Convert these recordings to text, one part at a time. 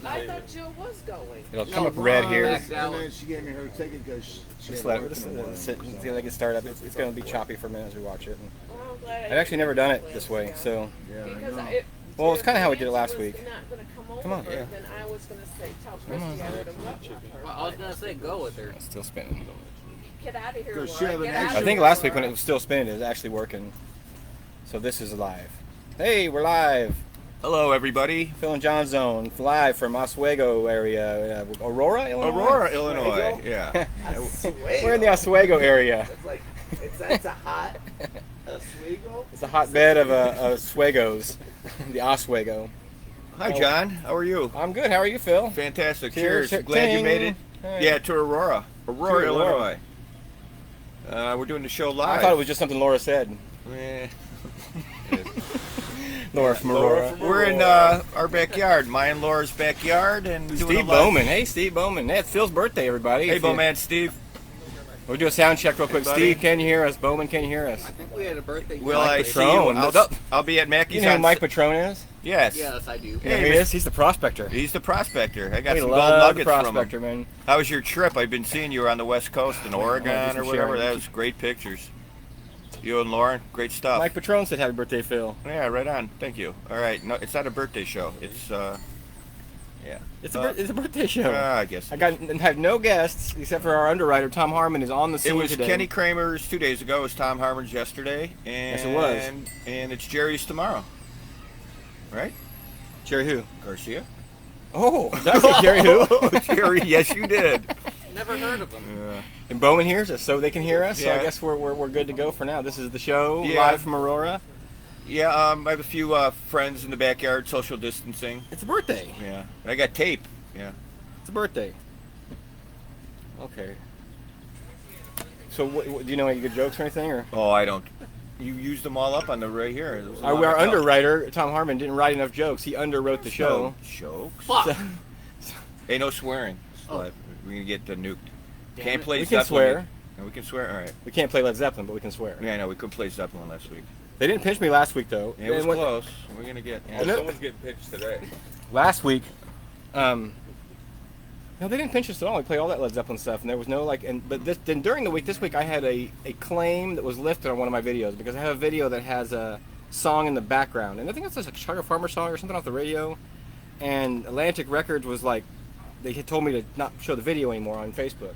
I thought Jill was going. It'll come up red here. And then she gave me her ticket because she Just had let work it in the morning. sit until they get started up. It's going to be choppy for a minute as we watch it. Well, I'm glad I I've actually never done it this way, so. Yeah, I Because know. Well, it's kinda how we did it last was week. Not gonna come Come on, over, yeah. Then I was gonna say, tell Christy I would have went with her. Well, I was gonna say go with her. It's still spinning. Get out of here, Go Laura. shove Get an out extra- I of think here, last week when Laura. it was still spinning, it was actually working. So this is live. Hey, we're live. Hello, everybody. Phil and Jon Zone, live from Oswego area, Aurora, Illinois. Aurora, Illinois. Yeah. We're in the Oswego area. It's like, that's a hot Oswego. It's a hotbed of Oswegos, the Oswego. Hi, John. How are you? I'm good. How are you, Phil? Fantastic. Cheers. Cheers. Glad you Ting. made it. Hey. Yeah, to Aurora. Aurora, To Aurora. Illinois. We're doing the show live. I thought it was just something Laura said. Eh. Laura from Aurora. We're in our backyard, my and Laura's backyard, and doing a Steve live- Bowman. Hey, Steve Bowman. That's Phil's birthday, everybody. Hey, If you- Bowman, Steve. We'll do a sound check real quick. Hey, buddy. Steve, can you hear us? Bowman, can you hear us? I think we had a birthday. Will Mike I Patron. see you? I'll be at Mackey's You know who on Mike Patron is? Yes. Yes, I do. You know Hey, who he Mr. is? He's the prospector. He's the prospector. I got We some gold love the nuggets from him. prospector, man. How was your trip? I've been seeing you around the West Coast in Oregon just or for whatever. sharing. That was great pictures. You and Lauren, great stuff. Mike Patron said happy birthday, Phil. Yeah, right on. Thank you. All right. No, it's not a birthday show. It's yeah. It's a birthday show. I guess. I have no guests except for our underwriter Tom Harmon is on the scene It was today. Kenny Kramer's 2 days ago. It was Tom Harmon's yesterday, and Yes, it was. And it's Jerry's tomorrow. Right? Jerry who? Garcia. Oh, that's a Jerry who? Jerry. Yes, you did. Never heard of him. Yeah. And Bowman hears us, so they can hear us. So I Yeah. guess we're good to go for now. This is the show Yeah. live from Aurora. Yeah. I have a few friends in the backyard, social distancing. It's a birthday. Yeah. I got tape. Yeah. It's a birthday. Okay. So do you know any good jokes or anything, or? Oh, I don't. You used them all up on the right here. There was a lot Our of jokes. underwriter Tom Harmon didn't write enough jokes. He underwrote the show. No jokes. Fuck. Hey, no swearing. Oh. We're gonna get nuked. Damn Can't it. play We can Zeppelin. swear. No, we can swear. All right. We can't play Led Zeppelin, but we can swear. Yeah, I know. We couldn't play Zeppelin last week. They didn't pinch me last week though. It was And what- close. We're gonna get. Oh, no. Someone's getting pitched today. Last week, no, they didn't pinch us at all. We played all that Led Zeppelin stuff, and there was no like. Then during the week, this week, I had a claim that was lifted on one of my videos because I have a video that has a song in the background, and I think it's a Chicago Farmer song or something off the radio. And Atlantic Records was like, they had told me to not show the video anymore on Facebook.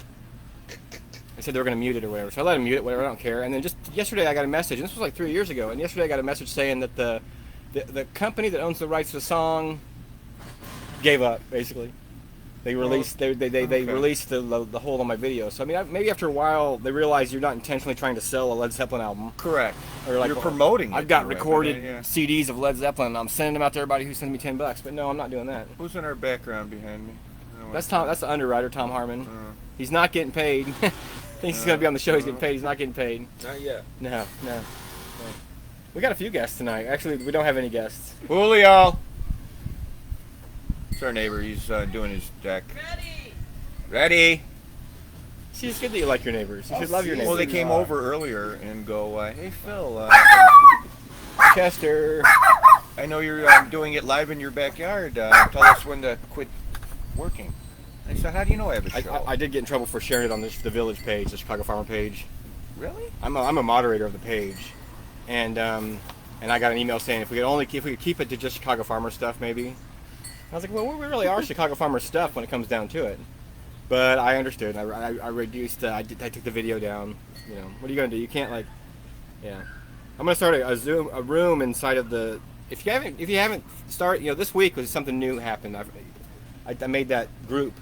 They said they were going to mute it or whatever, so I let them mute it, whatever. I don't care. And then just yesterday, I got a message, and this was like 3 years ago. And yesterday, I got a message saying that the company that owns the rights to the song gave up, basically. They released they released the hold on my video. So I mean, maybe after a while they realize you're not intentionally trying to sell a Led Zeppelin album. Correct. Or like You're promoting. I've it, got correct. recorded Yeah. CDs of Led Zeppelin. And I'm sending them out to everybody who sends me $10. But no, I'm not doing that. Who's in our background behind me? I don't That's wanna- Tom. That's the underwriter, Tom Harmon. Uh, He's not getting paid. Thinks he's gonna be on the show. He's getting paid. He's not getting paid. Not yet. No. We got a few guests tonight. Actually, we don't have any guests. Julio. It's our neighbor. He's doing his deck. Ready. See, it's good that you like your neighbors. You should love your neighbors. Well, they came over earlier and go, hey Phil, Chester. I know you're doing it live in your backyard. Tell us when to quit working. I said, how do you know I have a show? I did get in trouble for sharing it on the Village page, the Chicago Farmer page. Really? I'm a moderator of the page, and I got an email saying if we could keep it to just Chicago Farmer stuff, maybe. I was like, well, we really are Chicago Farmer stuff when it comes down to it. But I understood. I reduced. I took the video down. You know, what are you gonna do? You can't like, yeah. I'm gonna start a room inside of the. If you haven't started, this week was something new happened. I made that group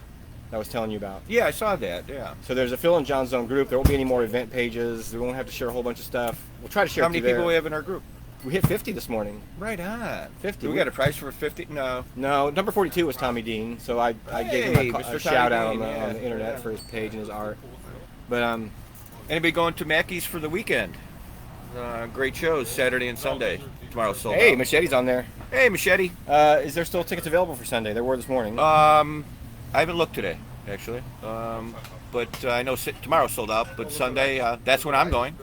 that I was telling you about. Yeah, I saw that. Yeah. So there's a Phil and Jon Zone group. There won't be any more event pages. We won't have to share a whole bunch of stuff. We'll try to share. How many people we have in our group? We hit 50 this morning. Right on. 50. Do we got a price for 50? No. No, number 42 was Tommy Dean, so I gave him Hey, a Mr. shout out Tommy on Dean, on the internet yeah. for his page and his art. But Anybody going to Mackey's for the weekend? Great shows Saturday and Sunday. Tomorrow's sold hey, out. Machete's on there. Hey, Machete. Is there still tickets available for Sunday? There were this morning. I haven't looked today, actually. But I know tomorrow's sold out. But Sunday, that's when I'm going.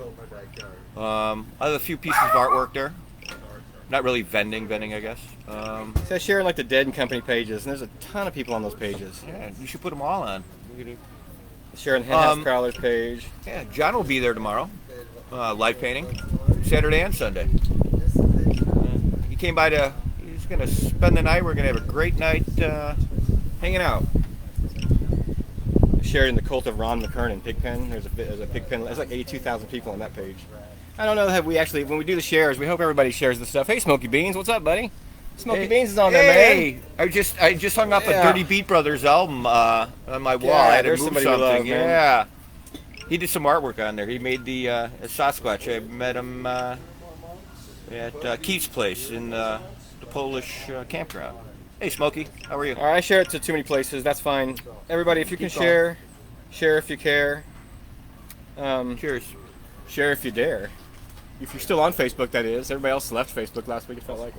I have a few pieces of artwork there. not really vending, I guess. So sharing like the Dead and Company pages, and there's a ton of people on those pages. Yeah, you should put them all on. Sharing Henhouse Prowler's page. Yeah, John will be there tomorrow. Live painting, Saturday and Sunday. He came by he's going to spend the night. We're going to have a great night hanging out. Sharing the Cult of Ron McKernan Pigpen. There's a Pigpen. There's like 82,000 people on that page. I don't know that we actually, when we do the shares, we hope everybody shares the stuff. Hey, Smokey Beans, what's up, buddy? Smokey Beans is on there, man. I just hung up a Dirty Beat Brothers album on my wall. I had to there's move somebody we something. love, man. Yeah. He did some artwork on there. He made the Sasquatch. I met him at Keith's place in the Polish campground. Hey, Smokey, how are you? All right, I share it to too many places. That's fine. Everybody, if you can share if you care. Cheers. Share if you dare. If you're still on Facebook, that is. Everybody else left Facebook last week, it felt like.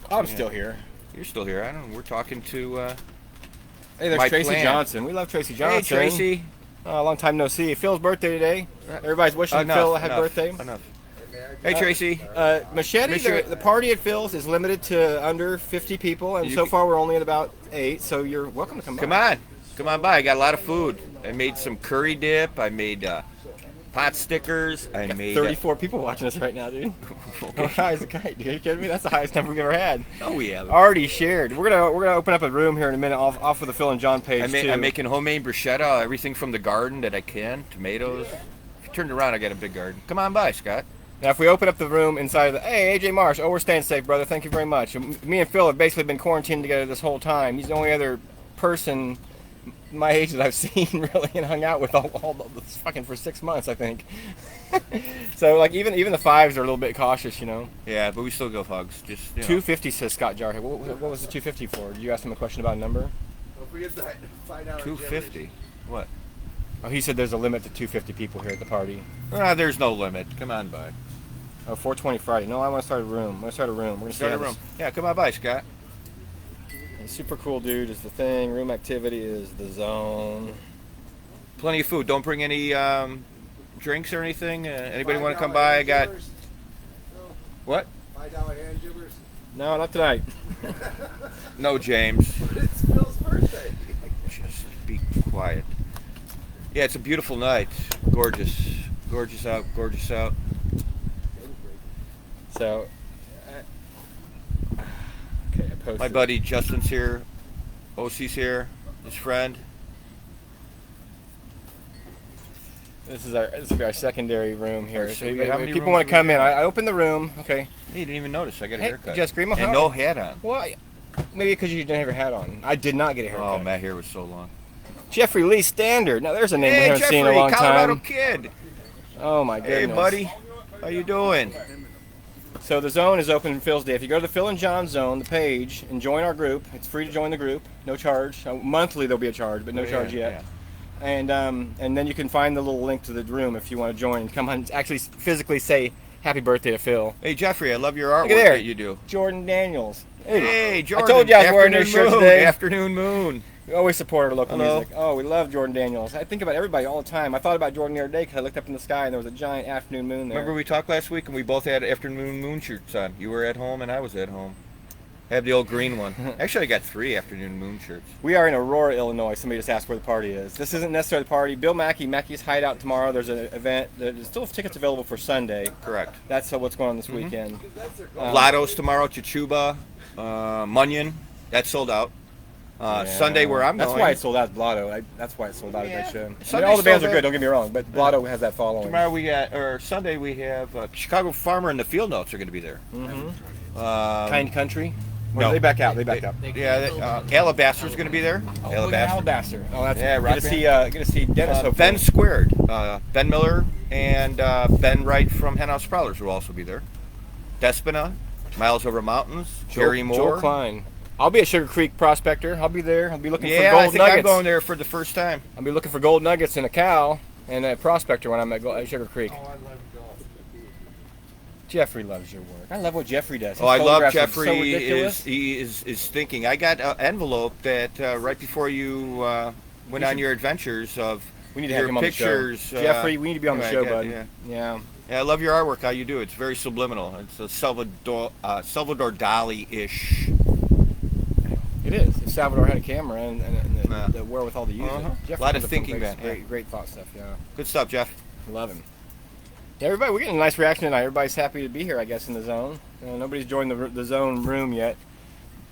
I'm still here. You're still here. I don't know. We're talking to... Hey, there's Mike Tracy Plan. Johnson. We love Tracy Johnson. Hey, Tracy. Long time no see. Phil's birthday today. Everybody's wishing Phil a happy birthday. Enough. Hey, Tracy. Machete, the party at Phil's is limited to under 50 people, and so far we're only at about 8, so you're welcome to come by. Come on by. I got a lot of food. I made some curry dip. I made pot stickers. I made 34 people watching us right now, dude. How high is the kite, dude? Are you kidding me? That's the highest number we've ever had. Oh, we have. Already shared. We're gonna open up a room here in a minute off of the Phil and John page too. I'm making homemade bruschetta. Everything from the garden that I can. Tomatoes. If you turn around, I got a big garden. Come on by, Scott. Now, if we open up the room inside of the... Hey, AJ Marsh. Oh, we're staying safe, brother. Thank you very much. Me and Phil have basically been quarantined together this whole time. He's the only other person my age that I've seen really and hung out with all this fucking for 6 months, I think. So, like, even the fives are a little bit cautious, you know. Yeah, but we still go hugs. Just 250 says Scott Jarhead. What was the 250 for? Did you ask him a question about a number? Don't forget that 250. What? Oh, he said there's a limit to 250 people here at the party. There's no limit. Come on by. Oh, 420 Friday. No, I want to start a room. We're gonna Start a room. Yeah, come on by, Scott. Super cool dude is the thing. Room activity is the zone. Plenty of food. Don't bring any drinks or anything. Anybody want to come by? I got. What? $5 hand jibbers. No, not tonight. No, James. It's Phil's birthday. Just be quiet. Yeah, it's a beautiful night. Gorgeous. Gorgeous out. Gorgeous out. So, okay, I posted. My buddy Justin's here. OC's here. His friend. This will be our secondary room here. So How many people rooms want to do we come in. have? I opened the room. Okay. He didn't even notice. I got a Hey, haircut. Jess Grimo, and no hat on. Well, maybe because you didn't have your hat on. I did not get a haircut. Oh, my hair was so long. Jeffrey Lee Standard. Now there's a name we haven't Jeffrey, seen in a long Colorado time. kid. Oh my goodness. Hey, buddy. How you doing? So the zone is open Phil's Day. If you go to the Phil and Jon Zone, the page, and join our group, it's free to join the group, no charge. Monthly there'll be a charge, but no charge yet. Yeah. And then you can find the little link to the room if you want to join and come on. Actually, physically say happy birthday to Phil. Hey, Jeffrey, I love your artwork Look at there. that you do. Jordan Daniels. Hey, Jordan. I told you I was wearing this shirt Moon. today. Afternoon Moon. We always support our local Hello. music. Oh, we love Jordan Daniels. I think about everybody all the time. I thought about Jordan the other day because I looked up in the sky and there was a giant afternoon moon there. Remember we talked last week and we both had afternoon moon shirts on. You were at home and I was at home. I have the old green one. Actually, I got 3 afternoon moon shirts. We are in Aurora, Illinois. Somebody just asked where the party is. This isn't necessarily the party. Bill Mackey's Hideout tomorrow. There's an event. There's still tickets available for Sunday. Correct. That's what's going on this weekend. Lotto's tomorrow, Chichuba, Munyon. That's sold out. Sunday where I'm That's going. why it sold out. Blotto. That's why it sold out. Yeah. That show. Sunday All the bands sold are good. out. Don't get me wrong, but Blotto has that following. Tomorrow Sunday we have Chicago Farmer and the Field Notes are going to be there. Kind Country. Or No. They back out. They backed out. Yeah, Alabaster's going to be there. Alabaster. Oh, that's Yeah, good rock to see Dennis. hopefully. Ben Squared, Ben Miller, and Ben Wright from Henhouse Prowlers will also be there. Despina, Miles Over Mountains, Jerry Moore. Joel Klein. I'll be at Sugar Creek Prospector. I'll be there. I'll be looking for Yeah, gold I think nuggets. I'm going there for the first time. I'll be looking for gold nuggets and a cow and a Prospector when I'm at Sugar Creek. Oh, I love golf. Jeffrey loves your work. I love what Jeffrey does. Oh, I love photographs are Jeffrey. So ridiculous. He is thinking. I got an envelope that right before you went on your adventures of We need to have your him on pictures. the show. Jeffrey, we need to be on the right, show, yeah, bud. yeah. Yeah. Yeah, I love your artwork. How you do it. It's very subliminal. It's a Salvador Dali-ish. It is. If Salvador had a camera and Yeah. the wherewithal to use Uh-huh. it. Jeff Lot comes of up with thinking, great, man. great thought stuff. Yeah, Good stuff, Jeff. love him. Yeah, everybody, we're getting a nice reaction tonight. Everybody's happy to be here, I guess, in the zone. Nobody's joined the zone room yet.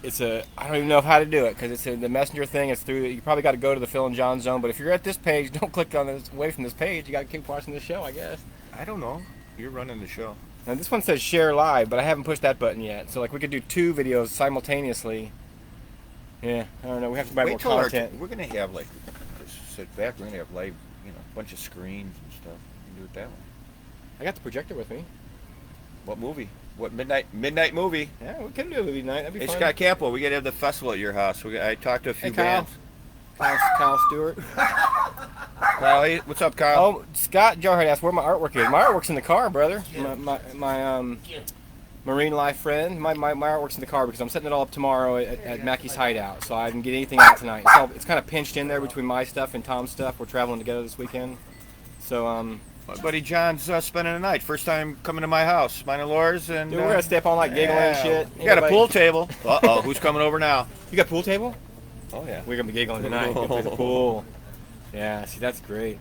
I don't even know how to do it because it's the messenger thing. It's through. You probably got to go to the Phil and Jon Zone. But if you're at this page, don't click on this away from this page. You got to keep watching the show, I guess. I don't know. You're running the show. Now this one says share live, but I haven't pushed that button yet. So like we could do 2 videos simultaneously. Yeah, I don't know. We have to buy more Wait till content. we're gonna have like just sit back. We're gonna have live, a bunch of screens and stuff. We can do it that way. I got the projector with me. What movie? What midnight movie? Yeah, we could do a movie night. That'd be Hey fun. Scott Campo, we gotta have the festival at your house. I talked to a few Hey, Kyle. bands. Kyle Stewart. Kyle, hey, what's up, Kyle? Oh, Scott Jarhead asked where my artwork is. My artwork's in the car, brother. My marine life friend. My artwork's in the car because I'm setting it all up tomorrow at Mackey's Hideout. So I didn't get anything out tonight. It's kind of pinched in there between my stuff and Tom's stuff. We're traveling together this weekend. So My buddy John's spending the night. First time coming to my house, mine and Laura's, and dude, we're gonna stay up all night giggling and shit. You got a pool table. Uh-oh, who's coming over now? You got a pool table? Oh yeah. We're gonna be giggling tonight. Gonna play the pool. Yeah, see, that's great.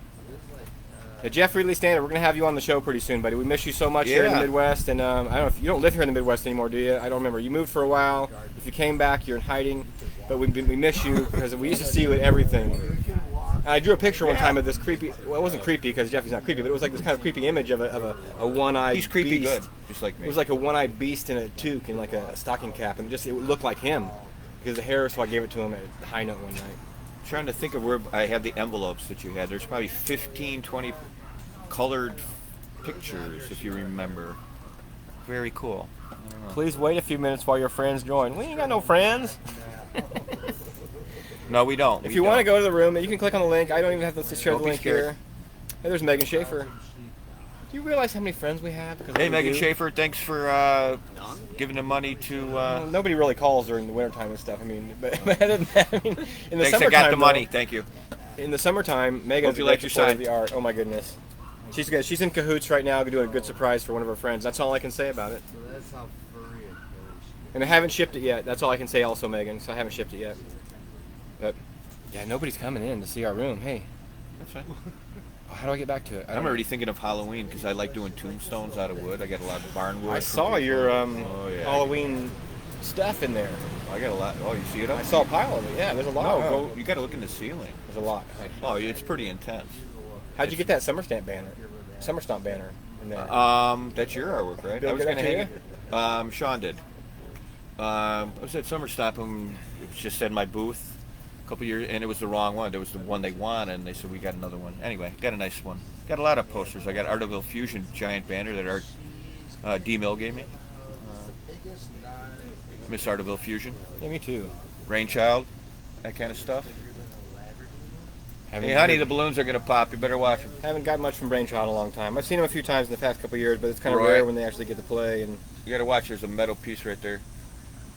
Yeah, Jeff Reedley Standard, we're gonna have you on the show pretty soon, buddy. We miss you so much here in the Yeah. Midwest, and I don't know if you don't live here in the Midwest anymore, do you? I don't remember. You moved for a while. If you came back, you're in hiding, but we miss you because we used to see you at everything. I drew a picture one time of this creepy. Well, it wasn't creepy because Jeffy's not creepy, but it was like this kind of creepy image of a one-eyed. He's creepy beast. good, just like me. It was like a one-eyed beast in a toque and like a stocking cap, and it looked like him because the hair. So I gave it to him at the high note one night. Trying to think of where I have the envelopes that you had. There's probably 15, 20 colored pictures, if you remember. Very cool. Please wait a few minutes while your friends join. We ain't got no friends. No, we don't. If you want to go to the room, you can click on the link. I don't even have to share Don't the be link scared. here. Hey, there's Megan Schaefer. Do you realize how many friends we have? Because Hey, we Megan do? Schaefer, thanks for giving the money to. Well, nobody really calls during the wintertime and stuff. I mean, but other than that, I mean, in the Thanks, I summertime, got the money. though, Thank you. in the summertime, Megan's Hope you a like great your supporter sign. of the art. Oh my goodness, she's good. She's in cahoots right now, doing a good surprise for one of her friends. That's all I can say about it. So that's how furry it goes. And I haven't shipped it yet. That's all I can say, also, Megan. So I haven't shipped it yet. But yeah, nobody's coming in to see our room. Hey, That's fine. how do I get back to it? I I'm don't- already thinking of Halloween because I like doing tombstones out of wood. I got a lot of barn wood. I saw your Oh, yeah. Halloween stuff in there. I got a lot. Oh, you see it? Up? I saw a pile of it. Yeah, there's a lot. No, Oh, go. You got to look in the ceiling. There's a lot. Oh, it's pretty intense. How'd you get that Summer Stomp banner in there? That's your artwork, right? Bill I was did gonna that hang it. Sean did. I was at Summer Stop and it was just in my booth a couple years, and it was the wrong one. It was the one they wanted, and they said we got another one. Anyway, got a nice one. Got a lot of posters. I got Artiville Fusion giant banner that Art D Mill gave me. Miss Artiville Fusion, Yeah, me too. Rainchild, that kind of stuff. Haven't Hey, honey, the balloons are gonna pop. You better watch them. haven't got much from Brainchild in a long time. I've seen them a few times in the past couple of years, but it's kind of Right. rare when they actually get to play. And You gotta watch. There's a metal piece right there.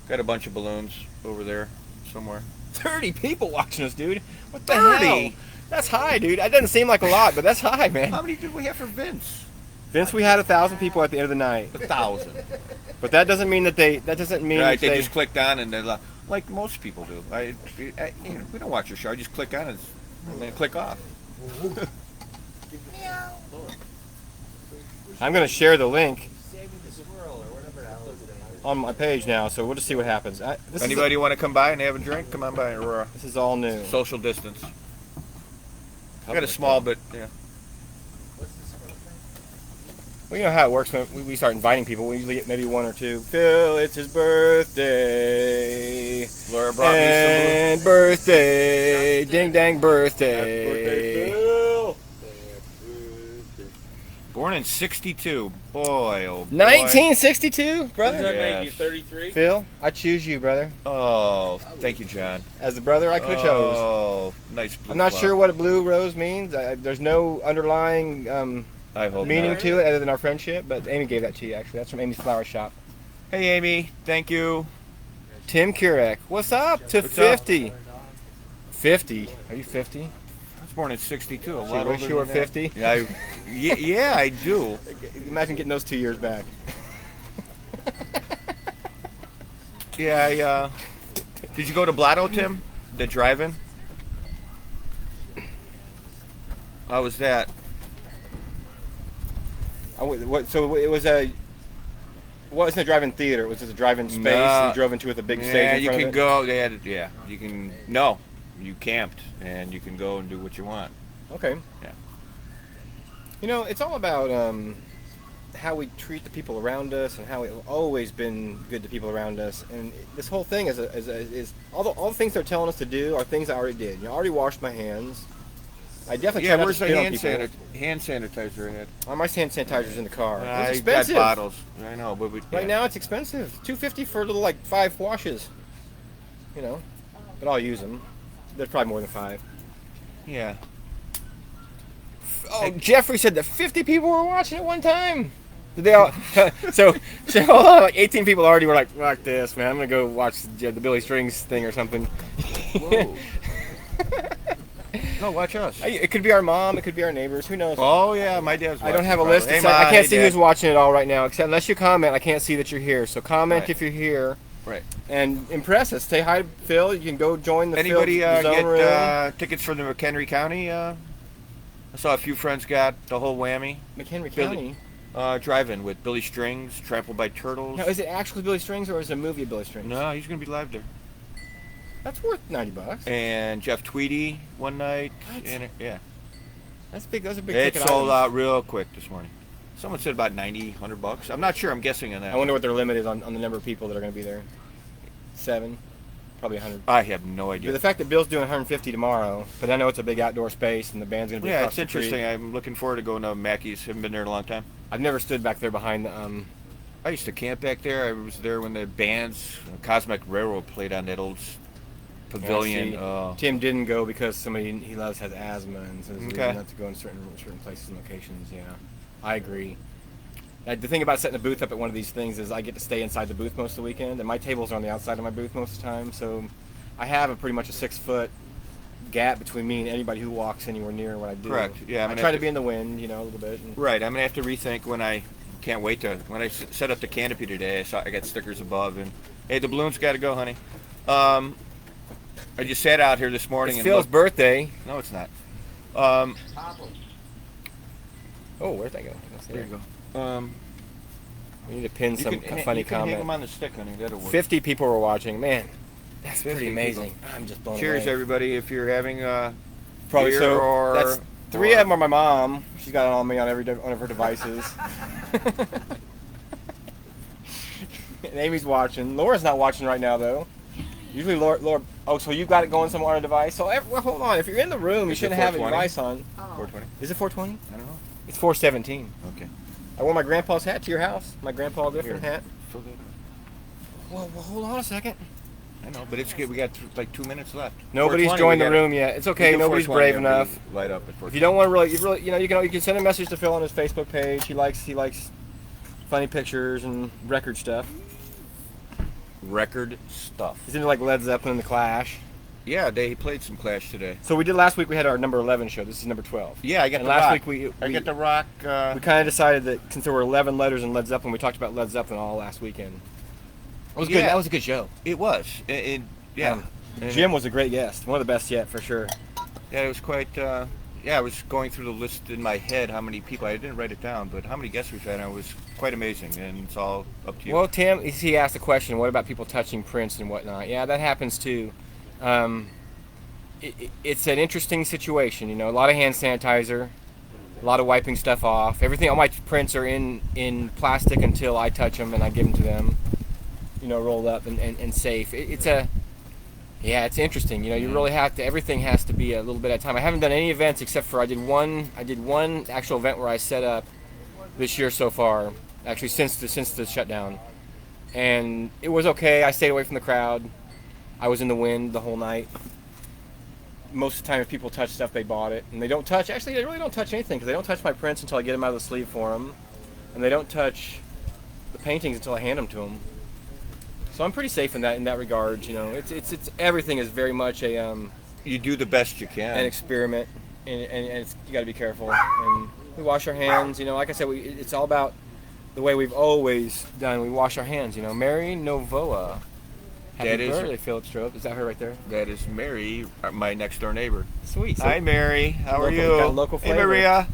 Got a bunch of balloons over there somewhere. 30 people watching us, dude. What the 30? hell? That's high, dude. That doesn't seem like a lot, but that's high, man. How many did we have for Vince? Vince, we had 1,000 people at the end of the night, 1,000. but that doesn't mean that they. That doesn't mean Right, that they just clicked on and they're like most people do. We don't watch your show. I just click on it and then click off. I'm gonna share the link on my page now, so we'll just see what happens. This Anybody want to come by and have a drink? Come on by, Aurora. This is all new. Social distance. I got a small, but yeah. Well, you know how it works when we start inviting people. We usually get maybe one or two. Phil, it's his birthday. Laura brought me And birthday. Ding dang birthday. some. Born in '62. Boy, oh boy. 1962, brother. that make you, 33? Phil, I choose you, brother. Oh, thank you, John. As the brother I could have chose. Oh, nice. Blue I'm not flower. sure what a blue rose means. There's no underlying I hope meaning not. to it other than our friendship, but Amy gave that to you, actually. That's from Amy's Flower Shop. Hey, Amy. Thank you. Tim Kurek, what's up to What's up? 50? 50? Are you 50? was born in '62. A lot So you older wish you were than that. 50? Yeah, I do. Imagine getting those 2 years back. Yeah, did you go to Blotto, Tim? The drive-in? How was that? So it was a. Wasn't a drive-in theater. It was just a drive-in space. No. You drove into with a big stage Yeah, in you front can of it. go. They had, yeah, you can. No, you camped, and you can go and do what you want. Okay. Yeah. You know, it's all about how we treat the people around us and how we've always been good to people around us. And this whole thing is all the things they're telling us to do are things I already did. You know, I already washed my hands. I definitely Yeah, try not where's to the spit on hand people. sanitizer at? My hand sanitizer's in the car. It's I got expensive. bottles. I know, but we, Right yeah. now it's expensive. $2.50 for a little like 5 washes. You know, but I'll use them. There's probably more than 5. Yeah. Oh, Jeffrey said that 50 people were watching at one time. Did they all? so hold on, like 18 people already were like, "Fuck this, man! I'm gonna go watch the Billy Strings thing or something." Whoa. No, watch us. It could be our mom. It could be our neighbors. Who knows? Oh yeah, my dad's. I don't watching have a probably. list. Hey, I Ma, can't hey, see Dad. who's watching it all right now. Except unless you comment, I can't see that you're here. So comment Right. if you're here Right. and impress us. Say hi to Phil. You can go join the Anybody Phil Zone room. get tickets for the McHenry County? I saw a few friends got the whole whammy. McHenry Billy- County. Drive-in with Billy Strings, Trampled by Turtles. Now, is it actually Billy Strings or is it a movie of Billy Strings? No, he's gonna be live there. That's worth $90. And Jeff Tweedy one night. What? And yeah, That's big. Those are big it ticket sold items. out real quick this morning. Someone said about 90, $100. I'm not sure. I'm guessing on that. I wonder what their limit is on the number of people that are going to be there. 7, probably 100. I have no But idea. the fact that Bill's doing 150 tomorrow, but I know it's a big outdoor space and the band's going to be Yeah, across it's the street. interesting. I'm looking forward to going to Mackey's. Haven't been there in a long time. I've never stood back there behind the. I used to camp back there. I was there when the bands, Cosmic Railroad, played on that old pavilion. see, Tim didn't go because somebody he loves has asthma and says Okay. not to go in certain places and locations. Yeah, I agree. The thing about setting a booth up at one of these things is I get to stay inside the booth most of the weekend, and my tables are on the outside of my booth most of the time. So I have a pretty much a 6-foot gap between me and anybody who walks anywhere near what I do. Correct. Yeah, I'm I gonna try have to to- be in the wind, you know, a little bit. And Right. I'm gonna have to rethink when I can't wait to when I set up the canopy today. I got stickers above and hey, the balloons got to go, honey. I just sat out here this morning it's and Phil's looked. birthday. No, it's not. Oh, where'd that go? That's There there. you go. We need to pin You some can, a funny you can hang them comment. on the stick, honey. That'll work. 50 people were watching. Man, that's 50 pretty amazing. people. I'm just blown Cheers, away. everybody! If you're having Probably beer so. or That's 3 of them are my mom. She's got it on me on one of her devices. And Amy's watching. Laura's not watching right now though. Usually Laura. Oh, so you got it going somewhere on a device. So well, hold on. If you're in the room, you Is it shouldn't have a 420? device on. Oh. 420. Is it 420? I don't know. It's 417. Okay. I wore my grandpa's hat to your house. My grandpa Griffin Here. hat. Fill that up. Well, hold on a second. I know, but it's good. We got like 2 minutes left. Nobody's 420, joined we the gotta- room yet. It's we okay. do Nobody's 420 brave and enough. we light up at 420. If you don't want to really, you can send a message to Phil on his Facebook page. He likes funny pictures and record stuff. record stuff. He's into like Led Zeppelin and the Clash. Yeah, they played some Clash today. So we did last week. We had our number 11 show. This is number 12. Yeah, I got And the last rock. week we I got the rock. we kind of decided that since there were 11 letters in Led Zeppelin, we talked about Led Zeppelin all last weekend. It was good. Yeah. That was a good show. It was. Yeah. And Jim was a great guest. One of the best yet, for sure. Yeah, it was quite. Yeah, I was going through the list in my head. How many people? I didn't write it down, but how many guests we've had? And it was quite amazing, and it's all up to you. Well, Tim, he asked a question. What about people touching prints and whatnot? Yeah, that happens too. It's an interesting situation. You know, a lot of hand sanitizer, a lot of wiping stuff off. Everything. All my prints are in plastic until I touch them and I give them to them. You know, rolled up and safe. It's interesting. You know, you really have to. Everything has to be a little bit at a time. I haven't done any events except for I did one actual event where I set up this year so far. Actually, since the shutdown, and it was okay. I stayed away from the crowd. I was in the wind the whole night. Most of the time, if people touch stuff, they bought it, and they don't touch. Actually, they really don't touch anything because they don't touch my prints until I get them out of the sleeve for them, and they don't touch the paintings until I hand them to them. So I'm pretty safe in that regard. You know, it's everything is very much a you do the best you can. an experiment. and it's, you got to be careful. And we wash our hands. You know, like I said, it's all about the way we've always done. We wash our hands. You know, Mary Novoa. Happy That is- birthday, Philip Strope. Is that her right there? That is Mary, my next door neighbor. Sweet. So Hi, Mary. How are Local- you? got local Hey, flavor. Maria.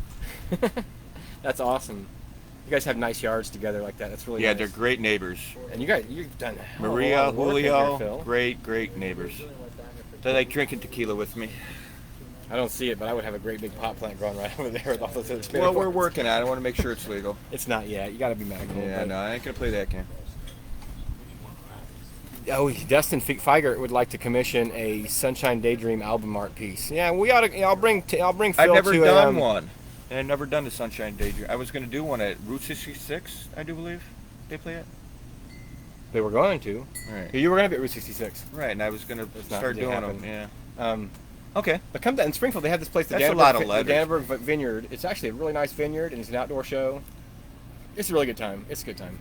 That's awesome. You guys have nice yards together like that. That's really Yeah, nice. they're great neighbors. And you've done a hell of a lot Maria, of work in here, Julio, Phil. great neighbors. They like drinking tequila with me. I don't see it, but I would have a great big pot plant growing right over there with all those other spinning Well, we're forks. working on it. I want to make sure it's legal. It's not yet. You got to be mad. Yeah, no, I ain't gonna play that game. Oh, Dustin Feiger would like to commission a Sunshine Daydream album art piece. Yeah, we ought to. I'll bring Phil I've never to done one. And I've never done the Sunshine Daydream. I was gonna do one at Route 66, I do believe. They play it. They were going to. Right. You were going to be at Route 66. Right, and I was gonna It's not- start didn't doing happen. them. Yeah. Um, Okay. but come down in Springfield. They have this place, the That's a Danberg, lot of the letters. Danberg Vineyard. It's actually a really nice vineyard, and it's an outdoor show. It's a really good time. It's a good time.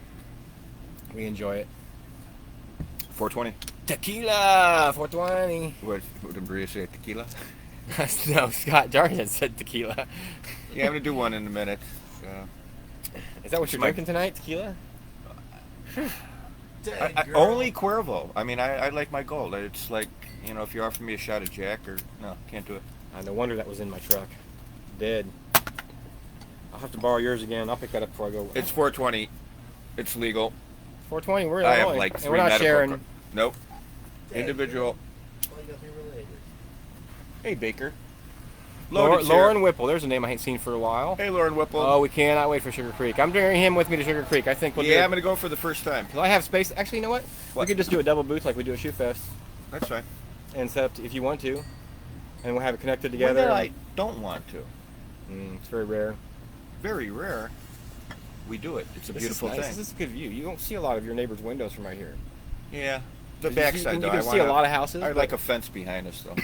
We enjoy it. 420. Tequila 420. What did Maria say? Tequila? No, Scott Jarhead said tequila. Yeah, I'm gonna do one in a minute. Is that what you're My- drinking tonight? Tequila? Dang, girl. Only Cuervo. I mean, I like my gold. It's like, you know, if you offer me a shot of Jack or no, can't do it. No wonder that was in my truck. Dead. I'll have to borrow yours again. I'll pick that up before I go. It's 420. It's legal. 420. We're in I have Illinois, like and 3 we're not medical sharing. cards. Nope. Dang. Individual. Well, you gotta be related. Hey, Baker. Lauren Whipple. There's a name I ain't seen for a while. Hey, Lauren Whipple. Oh, we cannot wait for Sugar Creek. I'm bringing him with me to Sugar Creek. I think we'll yeah, do. I'm gonna go for the first time. Because I have space. Actually, you know what? We What? could just do a double booth like we do at Shoe Fest, That's fine. and set up if you want to, and we'll have it connected When together. I don't want to. It's very rare. Very rare. We do it. It's a This beautiful is nice. thing. This is a good view. You don't see a lot of your neighbor's windows from right here. Yeah. The You backside, though. can I see a lot of houses. I'd but like a fence behind us, though,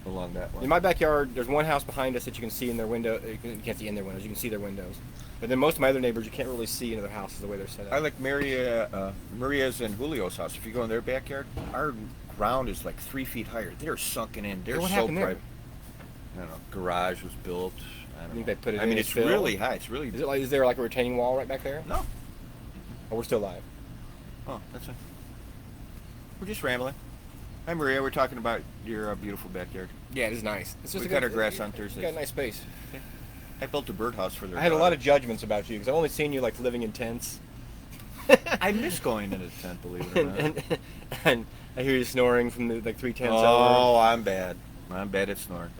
along that in one. my backyard, there's one house behind us that you can see in their window. You can't see in their windows. You can see their windows. But then most of my other neighbors, you can't really see into their houses the way they're set up. I like Maria's and Julio's house. If you go in their backyard, our ground is like 3 feet higher. They're sunken in. They're What so happened there? private. I don't know. Garage was built. I don't think know. they put it I in mean, as it's fill? really high. It's really. Is there like a retaining wall right back there? No. Oh, we're still live. Oh, that's fine. We're just rambling. Hi, Maria. We're talking about your beautiful backyard. Yeah, it is nice. It's just We a cut good- our grass on You Thursdays. got a nice space. I built a birdhouse for their I had a lot daughter. of judgments about you because I've only seen you like living in tents. I miss going in a tent, believe it or not. and I hear you snoring from the like 3 tents over. Oh, I'm bad. I'm bad at snoring.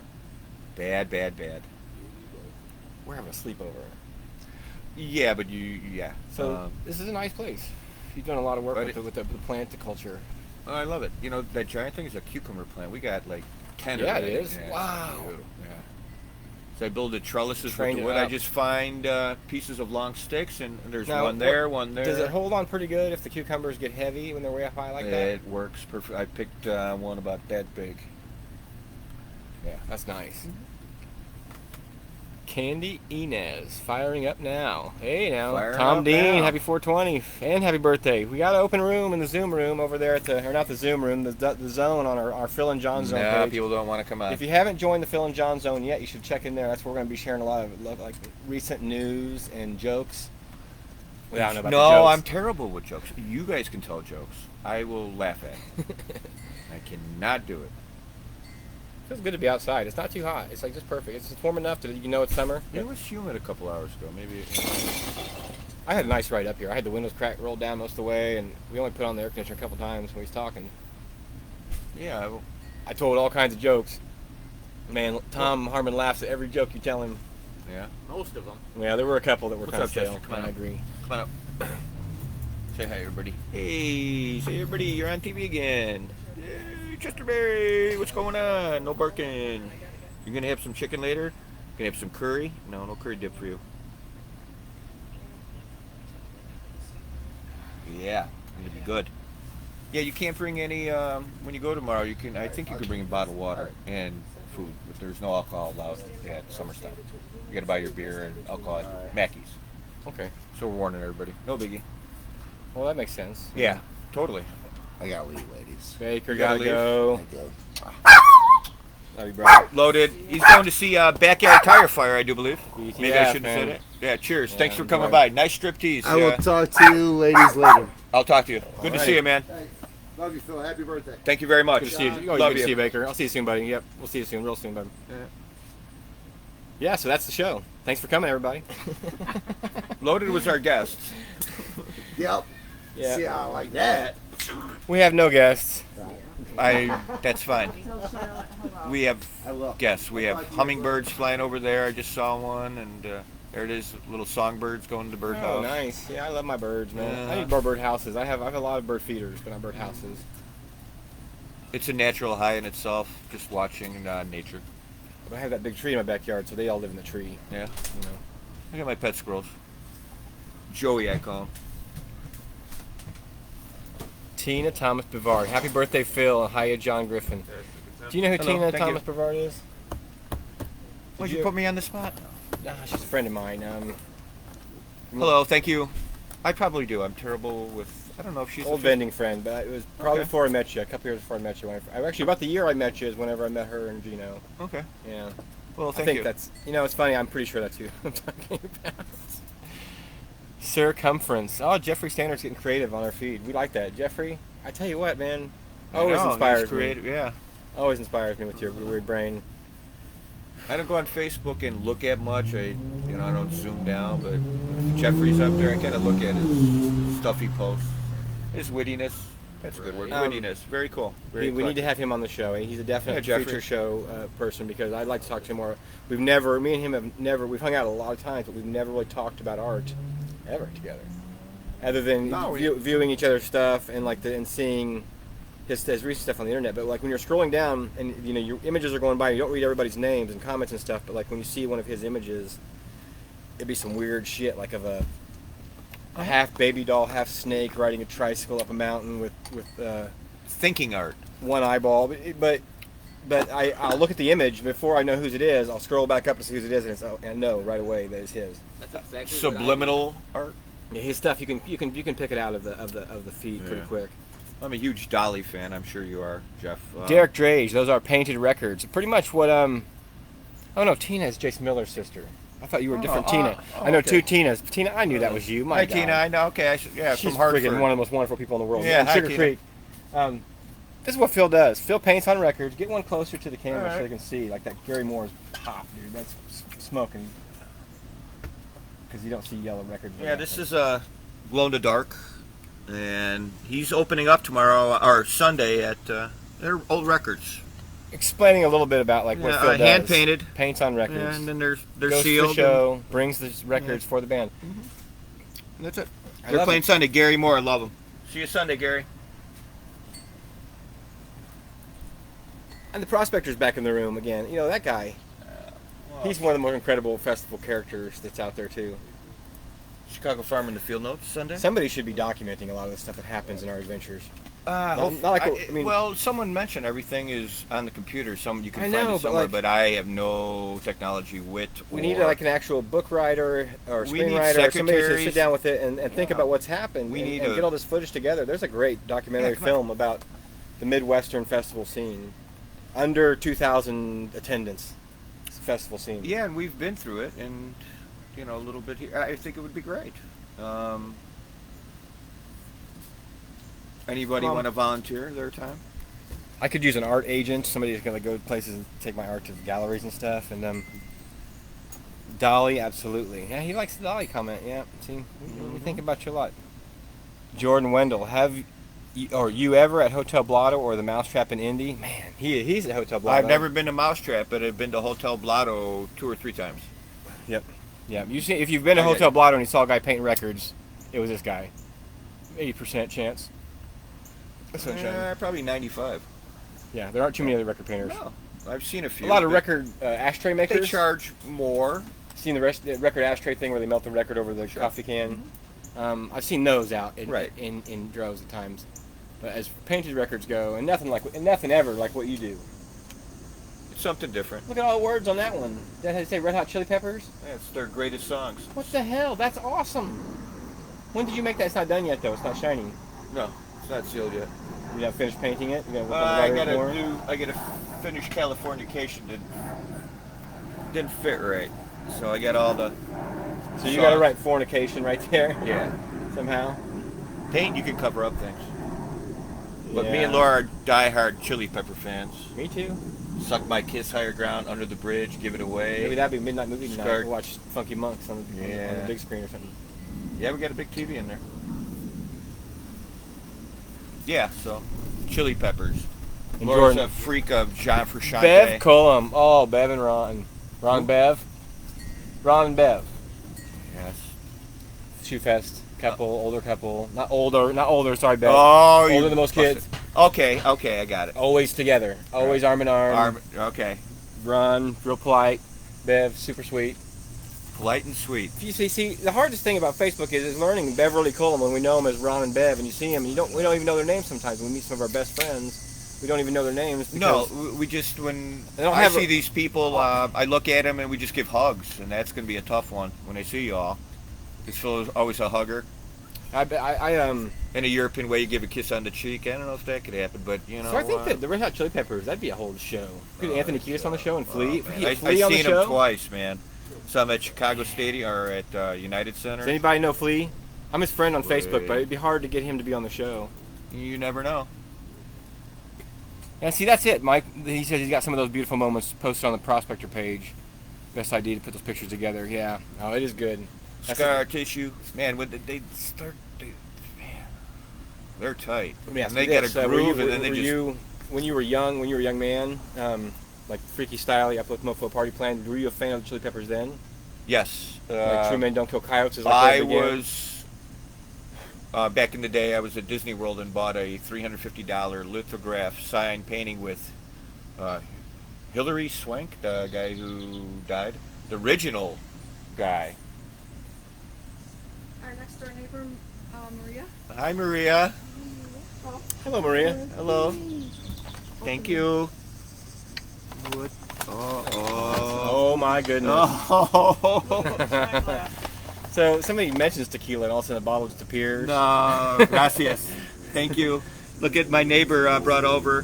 Bad. We're having a sleepover. Yeah, but yeah. So this is a nice place. You've done a lot of work but with the plant culture. Oh, I love it. You know, that giant thing is a cucumber plant. We got like 10 Yeah, of it them. is. Yeah, Wow. beautiful. Yeah. So I build the trellises Trained with it the wood. I up. just find pieces of long sticks, and there's Now, one there, what- one there. Does it hold on pretty good if the cucumbers get heavy when they're way up high like that? It works perfect. I picked one about that big. Yeah, that's nice. Candy Inez firing up now. Hey now, Firing Tom up Dean, now. happy 420 and happy birthday. We got an open room in the Zoom room over there at the, or not the Zoom room, the Zone on our Phil and Jon Zone No, page. people don't want to come on. If you haven't joined the Phil and Jon Zone yet, you should check in there. That's where we're going to be sharing a lot of like recent news and jokes. Well, I don't know about the No, jokes. I'm terrible with jokes. You guys can tell jokes. I will laugh at it. I cannot do it. Feels good to be outside. It's not too hot. It's like just perfect. It's warm enough that you know it's summer. It was humid a couple hours ago. Maybe. I had a nice ride up here. I had the windows cracked, rolled down most of the way, and we only put on the air conditioner a couple times when we was talking. Yeah. I told all kinds of jokes. Man, Tom Harmon laughs at every joke you tell him. Yeah. Most of them. Yeah, there were a couple that were What's kind of up, stale. Jessica? Come on I up. agree. Come on up. Say hi, everybody. Hey, say everybody, you're on TV again. Hey, Chesterberry, what's going on? No barking. You gonna have some chicken later? Gonna have some curry? No curry dip for you. Yeah, it'll be good. Yeah, you can't bring any when you go tomorrow. You can. I think you can bring a bottled water and food, but there's no alcohol allowed at Summer Stop. You gotta buy your beer and alcohol at Mackey's. Okay. So we're warning everybody. No biggie. Well, that makes sense. Yeah, totally. I gotta leave, ladies. Baker You gotta gotta go. I do. Love you, brother. Loaded. He's going to see Backyard Tire Fire, I do believe. Maybe I Yeah, shouldn't have said man. it. Yeah, cheers. Yeah, Thanks for coming enjoy. by. Nice striptease. I will talk to you ladies later. I'll talk to you. Good to right. see you, man. Love you, Phil. Happy birthday. Thank you very much. Good to see you. Oh, Love good to you. see you, Baker. I'll see you soon, buddy. Yep, we'll see you soon, real soon, buddy. Yeah, so that's the show. Thanks for coming, everybody. Loaded was our guest. Yep. Yeah. See how I like that. We have no guests. That's fine. We have I will. guests. We have hummingbirds flying over there. I just saw one, and there it is. Little songbirds going to the birdhouse. Oh, nice. Yeah, I love my birds, man. I Yeah. need more bird houses. I have a lot of bird feeders, but not bird houses. It's a natural high in itself, just watching nature. But I have that big tree in my backyard, so they all live in the tree. Yeah. You know. Look at my pet squirrels. Joey, I call him. Tina Thomas Bavard. Happy birthday, Phil. And hiya, John Griffin. Do you know who Hello, Tina thank Thomas you. Bavard is? Would you put me on the spot? She's a friend of mine. Hello, thank you. I probably do. I'm terrible with. I don't know if she's Old a vending friend, but it was probably Okay. before I met you. A couple years before I met you. Actually, about the year I met you is whenever I met her and Gino. Okay. Yeah. Well, I thank think you. that's, it's funny, I'm pretty sure that's who I'm talking about. Circumference. Oh, Jeffrey Standard's getting creative on our feed. We like that. Jeffrey, I tell you what, man, always I know, inspires he's creative. me. Yeah. Always inspires me with your weird brain. I don't go on Facebook and look at much. I don't zoom down, but if Jeffrey's up there, I kind of look at his stuff he posts. His wittiness. That's a good word. Wittiness. Very cool. Very We need to eclectic. have him on the show. He's a definite Yeah, Jeffrey. future show person because I'd like to talk to him more. Me and him have never, we've hung out a lot of times, but we've never really talked about art ever together. Other than viewing each other's stuff and and seeing his recent stuff on the internet. But like when you're scrolling down and your images are going by, you don't read everybody's names and comments and stuff. But like when you see one of his images, it'd be some weird shit like of a half baby doll, half snake riding a tricycle up a mountain with Thinking art. one eyeball. But I'll look at the image before I know whose it is. I'll scroll back up to see whose it is, and I know right away that it's his. That's exactly Subliminal art. Yeah, his stuff you can pick it out of the feed pretty Yeah. quick. I'm a huge Dolly fan. I'm sure you are, Jeff. Derek Drage, those are painted records. Pretty much what oh no, Tina is Jace Miller's sister. I thought you were a different Tina. I know two Tinas. Tina, I knew that was you. My Hi, God. Tina. I know. Okay. She's from Hartford. freaking one of the most wonderful people in the world. Yeah, And hi, Sugar Tina. Creek. This is what Phil does. Phil paints on records. Get one closer to the camera All right. so they can see. Like that Gary Moore's pop, dude. That's smoking. Because you don't see yellow records. very Yeah, this often. is Glow in the Dark, and he's opening up tomorrow or Sunday at their old records. Explaining a little bit about what Phil does. Hand painted, Paints on records. and then they're goes sealed. to the show, brings the records for the band. and that's it. I They're love playing it. Sunday. Gary Moore, I love him. See you Sunday, Gary. And the Prospector's back in the room again. That guy. He's one of the more incredible festival characters that's out there too. Chicago Farm in the Field Notes Sunday. Somebody should be documenting a lot of the stuff that happens in our adventures. Not like I mean- well, someone mentioned everything is on the computer. You can I find know, it but somewhere, like- but I have no technology wit. We need or- an actual book writer or We need screenwriter or somebody to secretaries. sit down with it and think Yeah. about what's happened We and, need and a- get all this footage together. There's a great documentary come on. film about the Midwestern festival scene. Under 2,000 attendance festival scene. Yeah, and we've been through it, and a little bit here. I think it would be great. Anybody want to volunteer their time? I could use an art agent, somebody who's going to go places and take my art to galleries and stuff. And Dolly, absolutely. Yeah, he likes the Dolly comment. Yeah, see, we think about you a lot. Jordan Wendell, you ever at Hotel Blotto or the Mousetrap in Indy? Man, he's at Hotel Blotto. I've never been to Mousetrap, but I've been to Hotel Blotto 2 or 3 times. Yep. Yeah. If you've been to Hotel Blotto and you saw a guy painting records, it was this guy. 80% chance. Sunshine. Probably 95. Yeah, there aren't too many other record painters. No, I've seen a few. A lot of but record ashtray makers. They charge more. Seen the record ashtray thing where they melt the record over the coffee can. I've seen those out in droves at times. But as painted records go, and nothing ever like what you do. It's something different. Look at all the words on that one. That had to say Red Hot Chili Peppers. It's their greatest songs. What the hell? That's awesome. When did you make that? It's not done yet though. It's not shiny. No, it's not sealed yet. You haven't finished painting it. You gotta work on the I letters gotta more. I gotta unfinished Californication didn't fit right. So I got all the. So you got to write fornication right there. Yeah. Somehow. Paint, you can cover up things. But me Yeah. and Laura are diehard Chili Pepper fans. Me too. Suck My Kiss Higher Ground, Under the Bridge, Give It Away. Maybe that'd be midnight movie tonight. Start- We'll watch Funky Monks on the Yeah. big screen or something. Yeah, we got a big TV in there. Yeah, so Chili Peppers. And Laura's Jordan. a freak of John Frusciante. Bev Cullum. Oh, Bev and Ron. Ron and Bev. Ron and Bev. Yes. Shoe Fest. Couple, older couple. Not older, sorry, Bev. Oh, Older than most kids. Okay, I got it. Always together. Always arm in arm. Okay. Ron, real polite. Bev, super sweet. Polite and sweet. You see, the hardest thing about Facebook is learning Beverly Cullum when we know them as Ron and Bev, and you see them, and we don't even know their names sometimes. When we meet some of our best friends, we don't even know their names. No, Because we just, when They don't I have see a- these people, I look at them and we just give hugs, and that's going to be a tough one when I see you all. This fellow's always a hugger. In a European way, you give a kiss on the cheek. I don't know if that could happen, but you know. So I think that the Red Hot Chili Peppers, that'd be a whole show. Could Anthony Kiedis on the show and Flea? If we I get Flea on the seen show? him twice, man. Some at Chicago Stadium or at United Center. Does anybody know Flea? I'm his friend on Facebook, Flea. but it'd be hard to get him to be on the show. You never know. Yeah, see, that's it. Mike, he says he's got some of those beautiful moments posted on the Prospector page. Best idea to put those pictures together. Yeah. Oh, it is good. That's Scar tissue, man. When they start, man, they're tight. Let me ask And they you got this, a groove, and then were they just. you, when you were a young man, like Freaky Style, you Uplift Mofo Party Plan, were you a fan of the Chili Peppers then? Yes. Like True Men Don't Kill Coyotes is like I their big hit? was. Back in the day, I was at Disney World and bought a $350 lithograph signed painting with Hilary Swank, the guy who died, the original guy. Our next door neighbor, Maria. Hi, Maria. Hello, Maria. Hello. Thank you. What? Oh my goodness. Oh. So somebody mentions tequila and all of a sudden the bottle just appears. No, gracias. Thank you. Look at my neighbor brought over.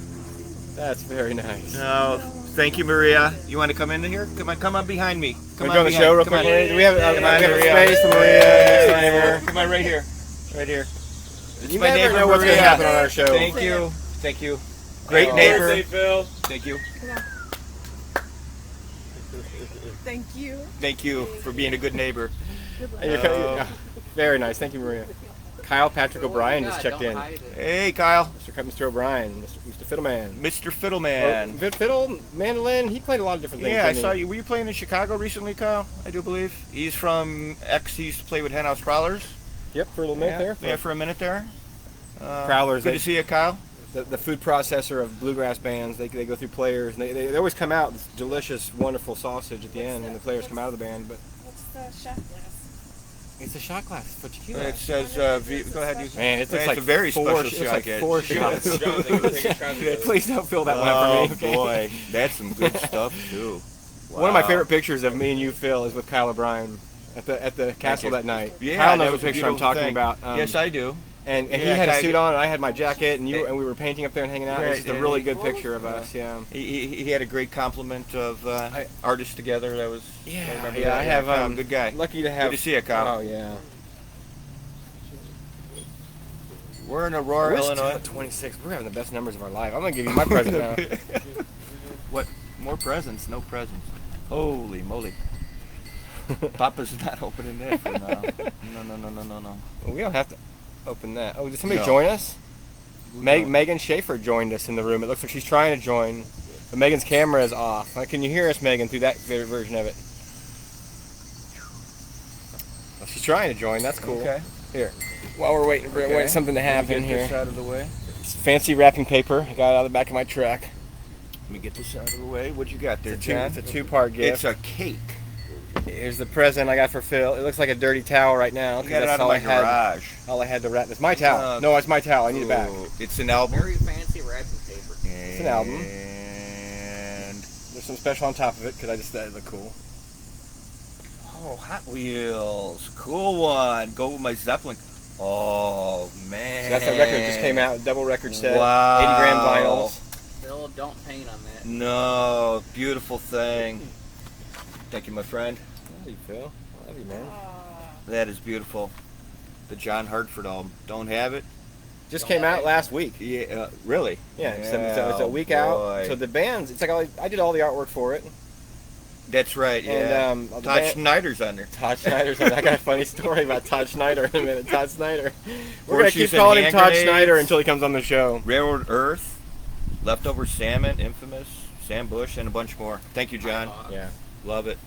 That's very nice. No, thank you, Maria. You want to come in here? Come on behind me. Come Wanna go on the show real Come quick, on. Maria? Do we have, Come we on, have Maria. space for Maria? Next door neighbor? Come on, right here. Right here. It's You my never neighbor, know what's Maria. gonna happen on our show. Thank you. Thank you. Great Oh. neighbor. Birthday, Phil. Thank you. Thank you. Thank you for being a good neighbor. And you're very nice. Thank you, Maria. Kyle Patrick O'Brien just checked in. Hey, Kyle. Mr. O'Brien, Mr. Fiddleman. Mr. Fiddleman. Fiddle, mandolin, he played a lot of different things. Yeah, I didn't saw he? you. Were you playing in Chicago recently, Kyle? I do believe. He's from X. He used to play with Henhouse Prowlers. Yep, for a little minute there. Yeah, for a minute there. Prowlers. Good to see you, Kyle. The food processor of bluegrass bands. They go through players, and they always come out with delicious, wonderful sausage at the end, and the players come out of the band. But What's the shot glass? it's a shot glass for tequila. It says, go ahead. You. Man, it's like a very four, special it's shot. like Gage. 4 shots. Please don't fill that one Oh up for me. Okay? boy, that's some good stuff too. One of my Wow. favorite pictures of me and you, Phil, is with Kyle O'Brien at the castle you. that night. Yeah, Kyle that knows was the a picture I'm beautiful talking thing. about. Yes, I do. And he Yeah, had a Kyle- suit on, and I had my jacket, and we were painting up there and hanging out. It was just a Right, really yeah. good picture of us. Yeah. He had a great compliment of artists together. That was I remember Yeah, that. I have. Kyle, good guy. Lucky to have. Good to see you, Kyle. Oh yeah. We're in Aurora, We're still Illinois. at 26. We're having the best numbers of our life. I'm gonna give you my present now. What? More presents? No presents. Holy moly! Papa's not opening that for now. No. Well, we don't have to open that. Oh, did somebody No. join us? No. Megan Schaefer joined us in the room. It looks like she's trying to join, but Megan's camera is off. Can you hear us, Megan, through that version of it? Well, she's trying to join. That's cool. Okay. Here, while we're waiting for Okay. something to Let me happen get here. this out of the way. It's fancy wrapping paper. I got it out of the back of my truck. Let me get this out of the way. What you got there, It's John? a two-part gift. It's a cake. Here's the present I got for Phil. It looks like a dirty towel right now. I 'cause got it that's out of all my I had. garage. All I had to wrap. It's my towel. No, it's my towel. I need it back. Ooh, it's an album. Very fancy wrapping paper. It's an album. And There's some special on top of it because I just thought it looked cool. oh, Hot Wheels, cool one. Go with my Zeppelin. Oh man. So that's a record that just came out. Double record set. Wow. 80 gram vinyls. Phil, don't paint on that. No, beautiful thing. Thank you, my friend. Love you, Phil. Love you, man. That is beautiful. The John Hartford album. Don't have it? Just came out last week. Yeah, really? Yeah, it's a week boy. out. So the band's, it's like I did all the artwork for it. That's right, yeah. And the Todd band- Schneider's on there. Todd Schneider's on. I got a funny story about Todd Schneider in a minute. Todd Snyder. We're gonna Horseshoes keep and calling him hand Todd grenades. Schneider until he comes on the show. Railroad Earth, Leftover Salmon, Infamous, Sam Bush, and a bunch more. Thank you, John. Yeah, Love it.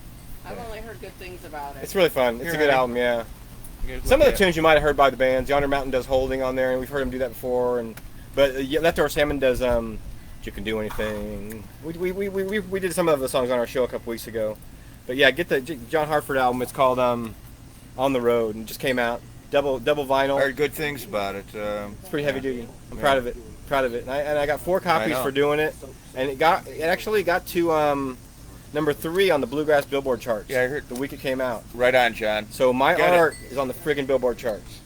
I've only heard good things about it. it's really fun. It's Here, a good honey. album. Yeah. You guys Some look of the at- tunes you might have heard by the bands. Yonder Mountain does Holding on there, and we've heard him do that before. But Leftover Salmon does You Can Do Anything. We did some of the songs on our show a couple weeks ago. But yeah, get the John Hartford album. It's called On the Road, and it just came out. Double vinyl. I heard good things about it. It's pretty heavy duty. I'm Yeah. proud of it. And I got 4 copies know. for doing it, and it actually got to number 3 on the Bluegrass Billboard charts. Yeah, I heard. The week it came out. Right on, John. So my Got it. art is on the friggin' Billboard charts.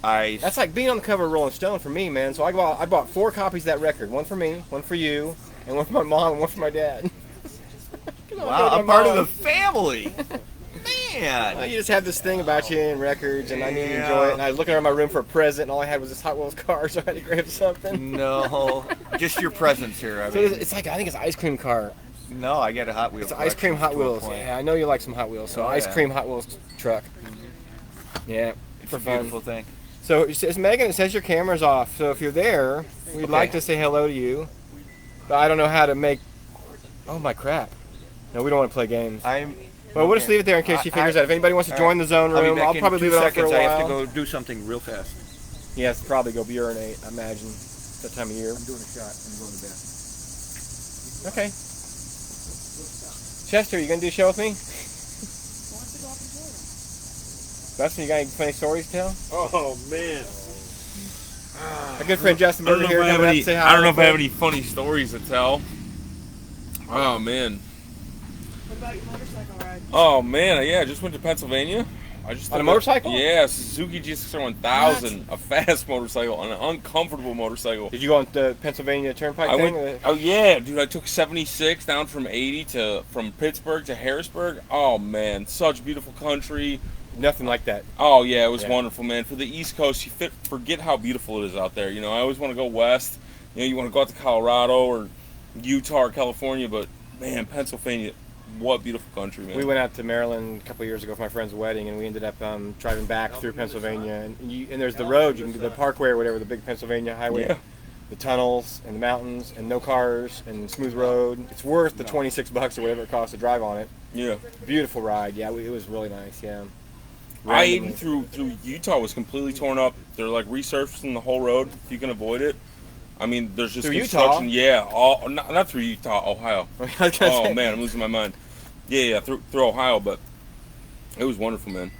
That's like being on the cover of Rolling Stone for me, man. So I bought 4 copies of that record. One for me, one for you, and one for my mom, and one for my dad. Wow, I'm part of the family. Man. You just have this thing about you and records, and I need to enjoy it. And I was looking around my room for a present, and all I had was this Hot Wheels car, so I had to grab something. No, just your presence here. I So mean, it's like, I think it's ice cream car. no, I got a Hot Wheels. It's an ice cream Hot collection to a Wheels. point. Yeah, I know you like some Hot Wheels. So Oh, ice yeah. cream Hot Wheels truck. Yeah, It's for a fun. beautiful thing. So it says, Megan, it says your camera's off. So if you're there, we'd like to say hello to you. But I don't know how to make. Oh my crap! No, we don't want to play games. Well, we'll just leave it there in case she figures out. If anybody wants to join the zone I'll be room, back I'll in probably 2 leave it on for a seconds. while. I have to go do something real fast. He has to probably go urinate, I imagine. It's that time of year. I'm doing a shot. I'm going to bed. Okay. Chester, you gonna do a show with me? Dustin, you got any funny stories to tell? Oh man. Our good friend Justin I don't Berger know here if I have coming up any. to say hi. I don't know if I real have quick. any funny stories to tell. Oh man. What about your motorcycle ride? Oh man. Yeah, I just went to Pennsylvania. I just On a took motorcycle? Yeah, Suzuki GSX 1000, a fast motorcycle, an uncomfortable motorcycle. Did you go on the Pennsylvania Turnpike I thing? went. Oh yeah, dude! I took 76 down from 80 from Pittsburgh to Harrisburg. Oh man, such beautiful country. Nothing like that. Oh yeah, it was Yeah. wonderful, man. For the East Coast, forget how beautiful it is out there. You know, I always want to go west. You know, you want to go out to Colorado or Utah or California, but man, Pennsylvania, what beautiful country, man. We went out to Maryland a couple of years ago for my friend's wedding, and we ended up driving back through Pennsylvania. And there's the road, you can do the parkway or whatever, the big Pennsylvania highway. Yeah. The tunnels and the mountains and no cars and smooth road. It's worth the $26 or whatever it costs to drive on it. Yeah. Beautiful ride. Yeah, it was really nice. Yeah. I-80 through Utah was completely torn up. They're like resurfacing the whole road if you can avoid it. I mean, there's just Through construction. Utah? Yeah, all not through Utah, Ohio. I was gonna Oh say. man, I'm losing my mind. Yeah, through Ohio, but it was wonderful, man.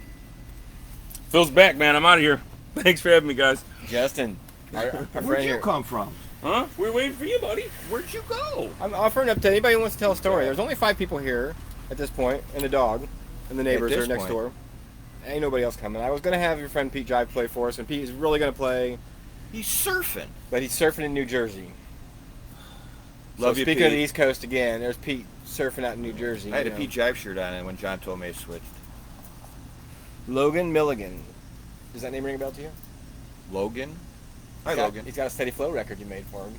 Phil's back, man. I'm out of here. Thanks for having me, guys. Justin, our Where'd friend you here. come from? Huh? We're waiting for you, buddy. Where'd you go? I'm offering up to anybody who wants to tell a story. There's only 5 people here at this point, and the dog, and the neighbors At are this next point. door. Ain't nobody else coming. I was gonna have your friend Pete Jive play for us, and Pete is really gonna play, He's surfing. but he's surfing in New Jersey. Love so you, speaking of the Pete. East Coast again, there's Pete surfing out in New Jersey. I had you a know. Pete Jive shirt on it when John told me I switched. Logan Milligan. Does that name ring a bell to you? Logan? Hi, He's got- Logan. He's got a Steady Flow record you made for him.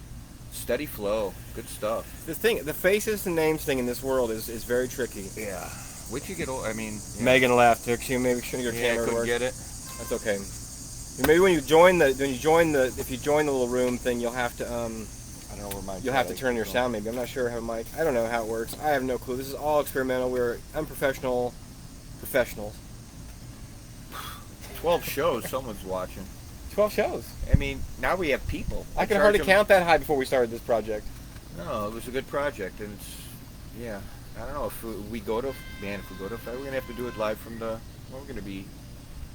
Steady flow. Good stuff. The faces and names thing in this world is very tricky. Yeah. Wait you get old. I mean, yeah. Megan left. She maybe shouldn't your Yeah, camera couldn't work. get it. That's okay. Maybe when you join the if you join the little room thing, you'll have to I don't know where my. you'll have to turn your sound. Maybe I'm not sure how mic. I don't know how it works. I have no clue. This is all experimental. We're unprofessional professionals. 12 shows. Someone's watching. 12 shows. I mean, now we have people. I can charge hardly them- count that high before we started this project. No, it was a good project, and it's yeah. I don't know if we go to we're gonna have to do it live from the. Well, we're gonna be.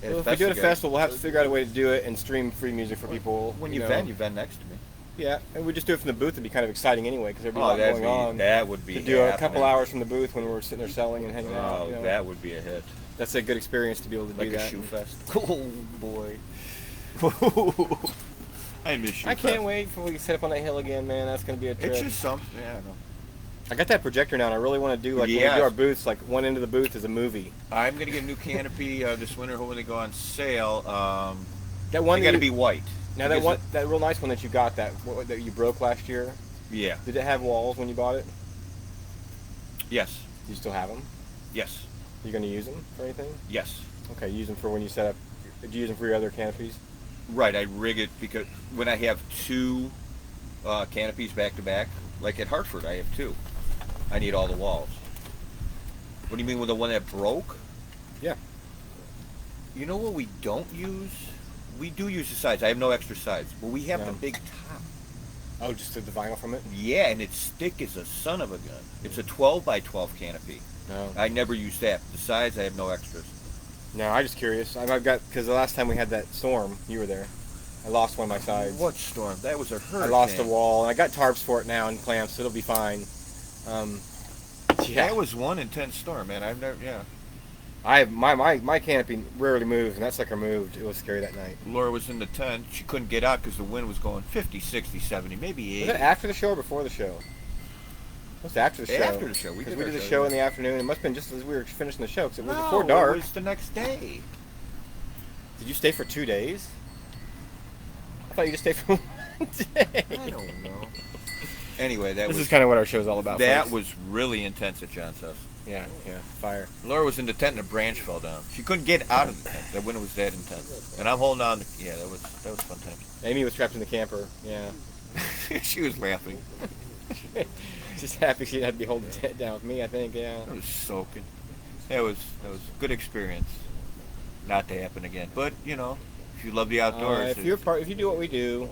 At Well, a if we do it at a festival. festival, we'll have to figure out a way to do it and stream free music for people. When you you know. vent, you vent next to me. Yeah, and we just do it from the booth. It'd be kind of exciting anyway because there'd be a Oh, lot going on. that would be. To do a couple happening. hours from the booth when we're sitting there selling and hanging out. Oh, You know. that would be a hit. That's a good experience to be able to Like do a that. shoe fest. Oh boy. I miss you. I can't wait for we set up on that hill again, man. That's gonna be a trip. It's just something. Yeah, I know. I got that projector now, and I really want to do like when we Yeah. do our booths. Like one end of the booth is a movie. I'm gonna get a new canopy this winter. Hopefully they go on sale. That one They got to that be you- white. Now that Because one, that real nice one that you got that you broke last year. Yeah. Did it have walls when you bought it? Yes. Do you still have them? Yes. You going to use them for anything? Yes. Okay, use them for when you set up. Do you use them for your other canopies? Right. I rig it because when I have two canopies back to back, like at Hartford, I have two. I need all the walls. What do you mean with the one that broke? Yeah. You know what we don't use? We do use the sides. I have no extra sides, but we have Yeah. the big top. Oh, just the vinyl from it? Yeah, and it's thick as a son of a gun. It's a 12 by 12 canopy. No. I never use that. The sides, I have no extras. No, I'm just curious. I've got because the last time we had that storm, you were there. I lost one of my sides. What storm? That was a hurricane. I lost a wall, and I got tarps for it now and clamps, so it'll be fine. Yeah, That was 1 in 10 storm, man. I've never. Yeah. I have my canopy rarely moves, and that sucker moved. It was scary that night. Laura was in the tent. She couldn't get out because the wind was going 50, 60, 70, maybe 80. Was it after the show or before the show? It was after the show. After the show. We Because did we did our the show, show yeah. in the afternoon. It must have been just as we were finishing the show, because it was No, before dark. It was the next day. Did you stay for 2 days? I thought you just stayed for 1 day. I don't know. Anyway, that This was is kind of what our show's all about. that folks. was really intense at John's house. Yeah, fire. Laura was in the tent and a branch fell down. She couldn't get out of the tent. That wind was that intense. And I'm holding on. Yeah, that was fun times. Amy was trapped in the camper. Yeah. She was laughing. Just happy she had to be holding the tent down with me, I think, yeah. I was soaking. That was a good experience. Not to happen again. But you know, if you love the outdoors, If you do what we do,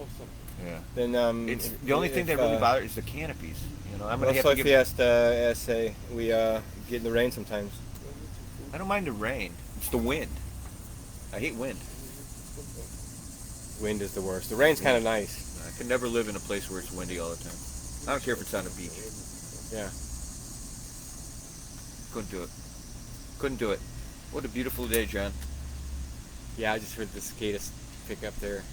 yeah. then It's the only thing that really bothers is the canopies. You know, I'm gonna have Soy to give. Fiesta SA, we get in the rain sometimes. I don't mind the rain. It's the wind. I hate wind. Wind is the worst. The rain's kind of nice. I can never live in a place where it's windy all the time. I don't care if it's on a beach. Yeah. Couldn't do it. Couldn't do it. What a beautiful day, John. Yeah, I just heard the cicadas pick up there.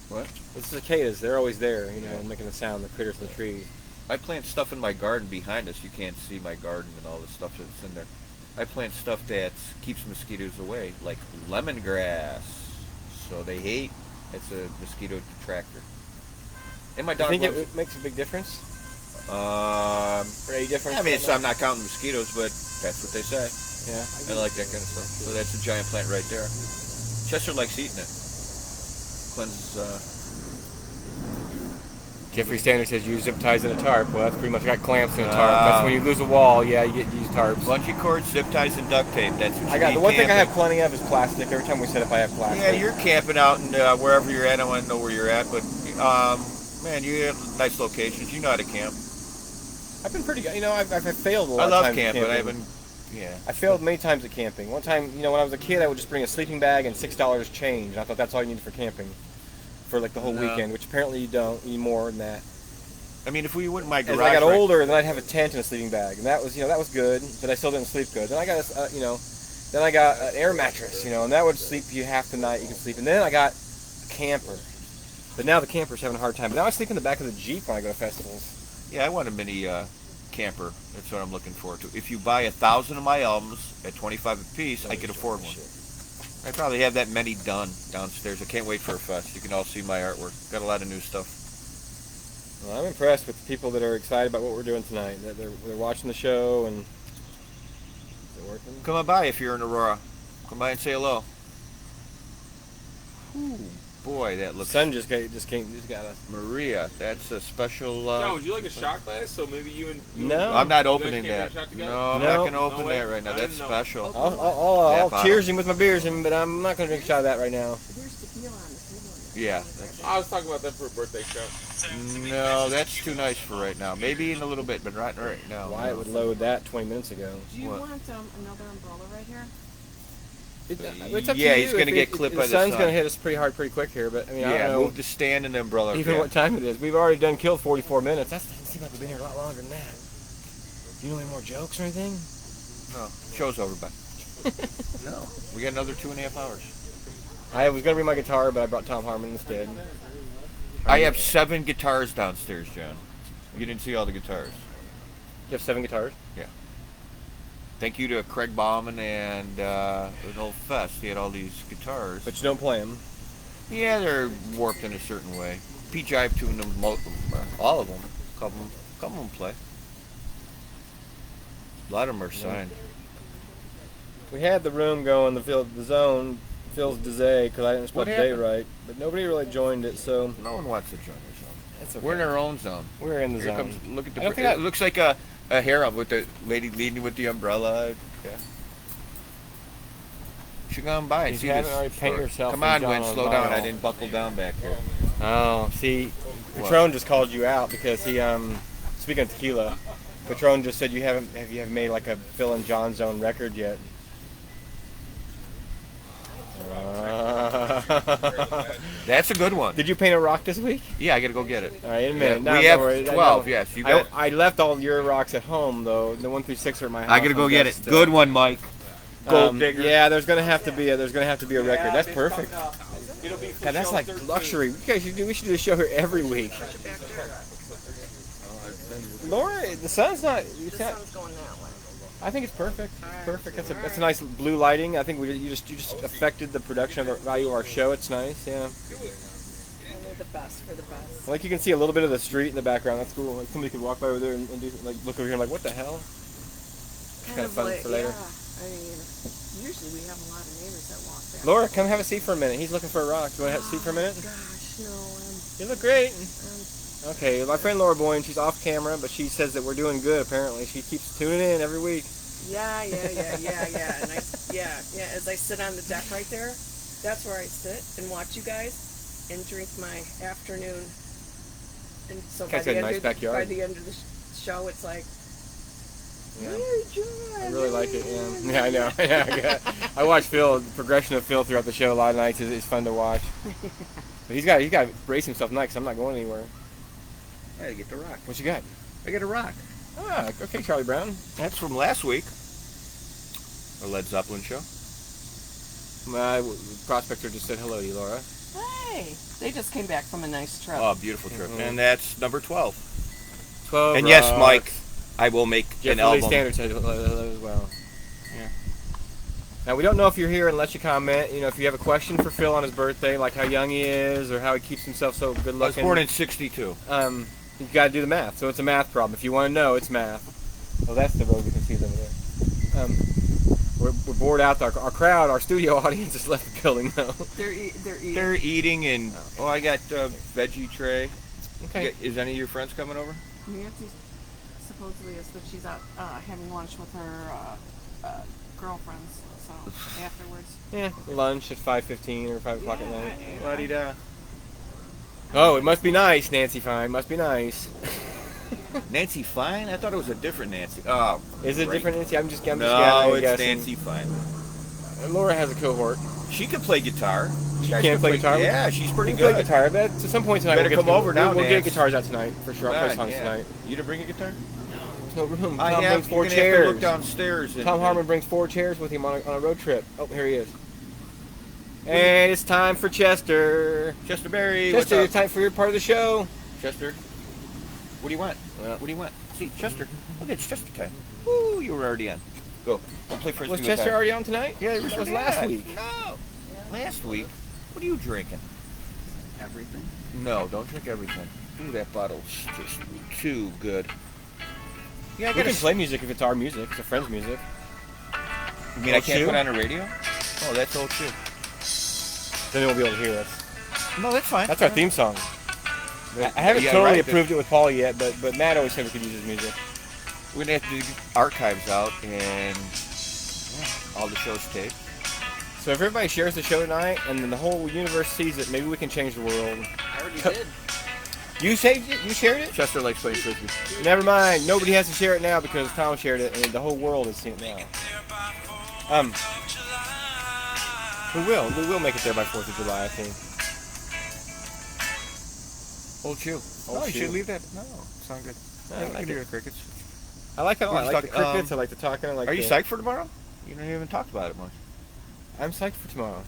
What? The cicadas, they're always there, making a sound, the critters in the trees. I plant stuff in my garden behind us. You can't see my garden and all the stuff that's in there. I plant stuff that keeps mosquitoes away, like lemongrass. So they hate. It's a mosquito detractor. And my Do dog you think loves it makes a big difference? Or any difference? I mean, I'm not counting mosquitoes, but that's what they say. Yeah. I like that kind of stuff. So that's a giant plant right there. Chester likes eating it. Cleanses. Jeffrey Standard says use zip ties in a tarp. Well, that's pretty much got clamps in a tarp. That's when you lose a wall, yeah, you get use tarps. Bungee cords, zip ties, and duct tape. That's what I you got need the one thing I camping. have plenty of is plastic. Every time we set up, I have plastic. Yeah, you're camping out and wherever you're at. I want to know where you're at, but man, you have nice locations. You know how to camp. I've been pretty good. I've failed a lot I of love times camp, at but I camping. haven't. Yeah. I failed many times at camping. One time, when I was a kid, I would just bring a sleeping bag and $6 change. And I thought that's all you needed for camping, for like the whole No. weekend. Which apparently you don't. You need more than that. I mean, if we went in my garage. As I got right- older, then I'd have a tent and a sleeping bag, and that was good. But I still didn't sleep good. Then I got then I got an air mattress, and that would sleep you half the night. You could sleep, and then I got a camper. But now the camper's having a hard time. But now I sleep in the back of the Jeep when I go to festivals. Yeah, I want a mini camper. That's what I'm looking forward to. If you buy 1,000 of my albums at $25 a piece, I could afford one. I probably have that many done downstairs. I can't wait for a fest. You can all see my artwork. Got a lot of new stuff. Well, I'm impressed with the people that are excited about what we're doing tonight. That they're watching the show and is it working? Come on by if you're in Aurora. Come by and say hello. Ooh, boy, that The looks. sun just got us. Maria, that's a special. John, would you like a shot glass? So maybe you and No. I'm not You opening guys can't that. have a shot together? No, I'm No. not gonna open No way. that right now. I That's didn't know. special. I'll That cheers him with my beers, but I'm not going to drink a shot of that right now. There's tequila on the table. Yeah. I was talking about that for a birthday show. No, that's too nice for right now. Maybe in a little bit, but right now. Wyatt would load that 20 minutes ago. Do you What? want another umbrella right here? It's up to Yeah, you. he's gonna If get clipped by the sun's sun. going to hit us pretty hard pretty quick here, but I mean, I Yeah, don't know move the stand and the umbrella. even yeah. what time it is. We've already killed 44 minutes. That doesn't seem like we've been here a lot longer than that. Do you know any more jokes or anything? No, show's over, but no, we got another 2.5 hours. I was going to bring my guitar, but I brought Tom Harmon instead. I have 7 guitars downstairs, John. You didn't see all the guitars. You have 7 guitars? Thank you to Craig Bauman and the whole fest. He had all these guitars. But you don't play them. Yeah, they're warped in a certain way. Pete Jive tuned them, all of them. Couple of them play. A lot of them are signed. We had the room going, the zone, Phil's Dizay, because I didn't spell What the day happened? right. But nobody really joined it, so No one wants to join our zone. it's okay. We're in our own zone. We're in the Here zone. comes. Look at I don't the. think It looks like a harem with the lady leading with the umbrella. Yeah. You should go on by and You see haven't this. already paint store. yourself Come in on, Jon Win, slow down. I Zone. didn't buckle down back here. Oh, see, What? Patron just called you out because he, speaking of tequila, Patron just said you haven't made like a Phil and Jon Zone record yet. That's a good one. Did you paint a rock this week? Yeah, I gotta go get it. All right, in a minute. Yeah, No, we don't have worry. I 12. know. Yes, you got. I left all your rocks at home though. The 1 through 6 are at my house. I gotta go on get desk it. still. Good one, Mike. Gold digger. Yeah, there's gonna have to be a record. That's perfect. God, that's like luxury. We should do a show here every week. Laura, the sun's not. The sun's going that way. I think it's perfect. It's perfect. That's a nice blue lighting. I think you just affected the production of the value of our show. It's nice. Yeah. Only the best for the best. Like you can see a little bit of the street in the background. That's cool. Like somebody could walk by over there and do like look over here and like what the hell? Kind of fun like, for later. Yeah. I mean, usually we have a lot of neighbors that walk there. Laura, come have a seat for a minute. He's looking for a rock. You want to have a seat for a minute? Gosh, no. You look great. Okay, my friend Laura Boyne, she's off camera, but she says that we're doing good. Apparently, she keeps tuning in every week. Yeah. And as I sit on the deck right there, that's where I sit and watch you guys and drink my afternoon. And so by Guys the, got a end nice of, backyard. by the end of the show, it's like, Yeah. hey, John. I really like it. Yeah, I know. Yeah, I watch Phil. The progression of Phil throughout the show a lot of nights is fun to watch. But he's got to brace himself now because I'm not going anywhere. I gotta get the rock. What you got? I got a rock. Ah, okay, Charlie Brown. That's from last week. A Led Zeppelin show. My prospector just said hello to you, Laura. Hey, they just came back from a nice trip. Oh, beautiful trip. Mhm. And that's number 12. 12. And yes, rocks. Mike, I will make Jeff an Lee album. Standard said hello as well. Yeah. Now we don't know if you're here unless you comment. You know, if you have a question for Phil on his birthday, like how young he is or how he keeps himself so good I was looking. born in 62. You got to do the math. So it's a math problem. If you want to know, it's math. Well, that's the road we can see over there. We're bored out. Our crowd, our studio audience has left the building though. They're eating. They're eating and, I got a veggie tray. Okay. Is any of your friends coming over? Nancy supposedly is, but she's out having lunch with her girlfriends. So afterwards. Yeah, lunch at 5:15 or 5 o'clock at night. La-di-da. Oh, it must be nice, Nancy Fine. Must be nice. Nancy Fine? I thought it was a different Nancy. Oh, Is it great. different, Nancy? I'm just No, it's guessing. Nancy Fine. Laura has a cohort. She can play guitar. She guys can't can play guitar? Yeah, she's pretty We good. play guitar, but at some point tonight Better we'll come over now, We'll get Nance. guitars out tonight for sure. I'll play songs Yeah. tonight. You to bring a guitar? There's no room. I Tom have. brings 4 You're gonna have to chairs. look downstairs. And, Tom Harmon brings 4 chairs with him on a road trip. Oh, here he is. And it's time for Chester. Chester Berry. Chester, what's it's up? time for your part of the show. Chester. What do you want? Well, What do you want? See, Chester. Look, it's Chester time. Woo, you were already on. Go. I'll play first. Was Chester already on tonight? Yeah, that was last week. No. Last week? What are you drinking? Everything. No, don't drink everything. Ooh, that bottle's just too good. Yeah, I We gotta can play music if it's our music. It's a friend's music. You mean I Oh, can't too? put on a radio? Oh, that's all too. Then they won't be able to hear us. No, that's fine. That's our theme song. I haven't Yeah, totally right. approved it with Paul yet, but Matt always said we could use his music. We're gonna have to do archives out and all the shows taped. So if everybody shares the show tonight and then the whole universe sees it, maybe we can change the world. I already Co- did. You saved it? You shared it? Chester likes playing frisbee. Never mind. Nobody has to share it now because Tom shared it and the whole world is seeing it now. We will make it there by 4th of July, I think. Old shoe. Old Oh, you shoe. should leave that. No, sound good. I like can hear it. the crickets. I like it all. We're I just like the talking- crickets. I like the talking. I like Are you the- psyched for tomorrow? You don't even talk about it much. I'm psyched for tomorrow.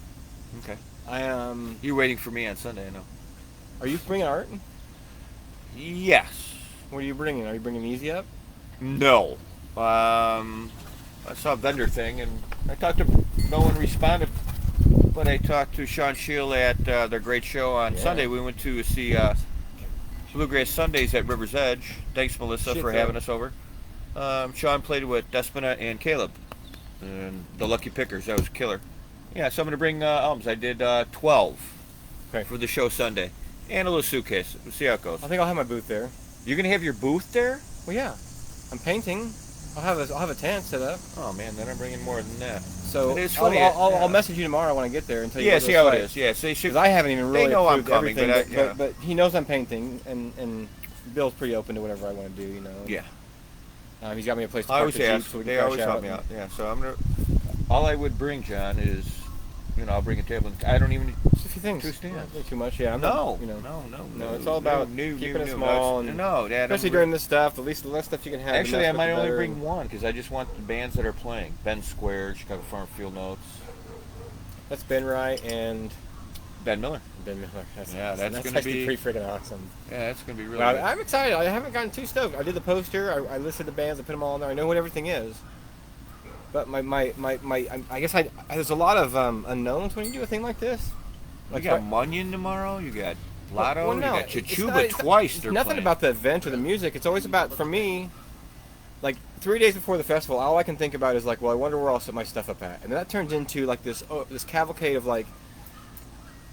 Okay. You're You're waiting for me on Sunday, I know. Are you bringing art? Yes. What are you bringing? Are you bringing Easy Up? No. I saw a vendor thing, and I talked to. No one responded, but I talked to Sean Shield at their great show on Sunday. We went to see Bluegrass Sundays at River's Edge. Thanks, Melissa, for having us over. Sean played with Despina and Caleb, and the Lucky Pickers. That was killer. Yeah, so I'm gonna bring albums. I did 12 for the show Sunday, and a little suitcase. We'll see how it goes. I think I'll have my booth there. You're gonna have your booth there? Well, yeah. I'm painting. I'll have a tent set up. Oh man, then I'm bringing more than that. So It is funny, I'll message you tomorrow when I get there and tell you. Yeah, see how it is. Yeah, so Because I haven't even really know I'm approved coming, everything, but but he knows I'm painting, and Bill's pretty open to whatever I want to do. You know. Yeah. He's got me a place to I park always the Jeep ask. so we can They crash always help out. me out. Yeah, so I'm gonna. All I would bring, John, is, I'll bring a table. I don't even. Just a few things. Two stands. Not too much. Yeah. I'm No, not, no. It's all about keeping it small and especially during this stuff. The less stuff you can have. Actually, I might only better. bring one because I just want the bands that are playing. Ben Square, Chicago Farm Field Notes. That's Ben Wright and Ben Miller. Ben Miller. That's gonna actually be pretty freaking awesome. Yeah, that's gonna be really. Well, good. I'm excited. I haven't gotten too stoked. I did the poster. I listed the bands. I put them all in there. I know what everything is. But I guess there's a lot of unknowns when you do a thing like this. You got Munyon tomorrow. You got Lotto. Well, no, you got it's Chichuba twice. It's They're nothing playing. about the event or the music. It's always about, for me, like 3 days before the festival, all I can think about is like, well, I wonder where I'll set my stuff up at, and that turns into like this cavalcade of like,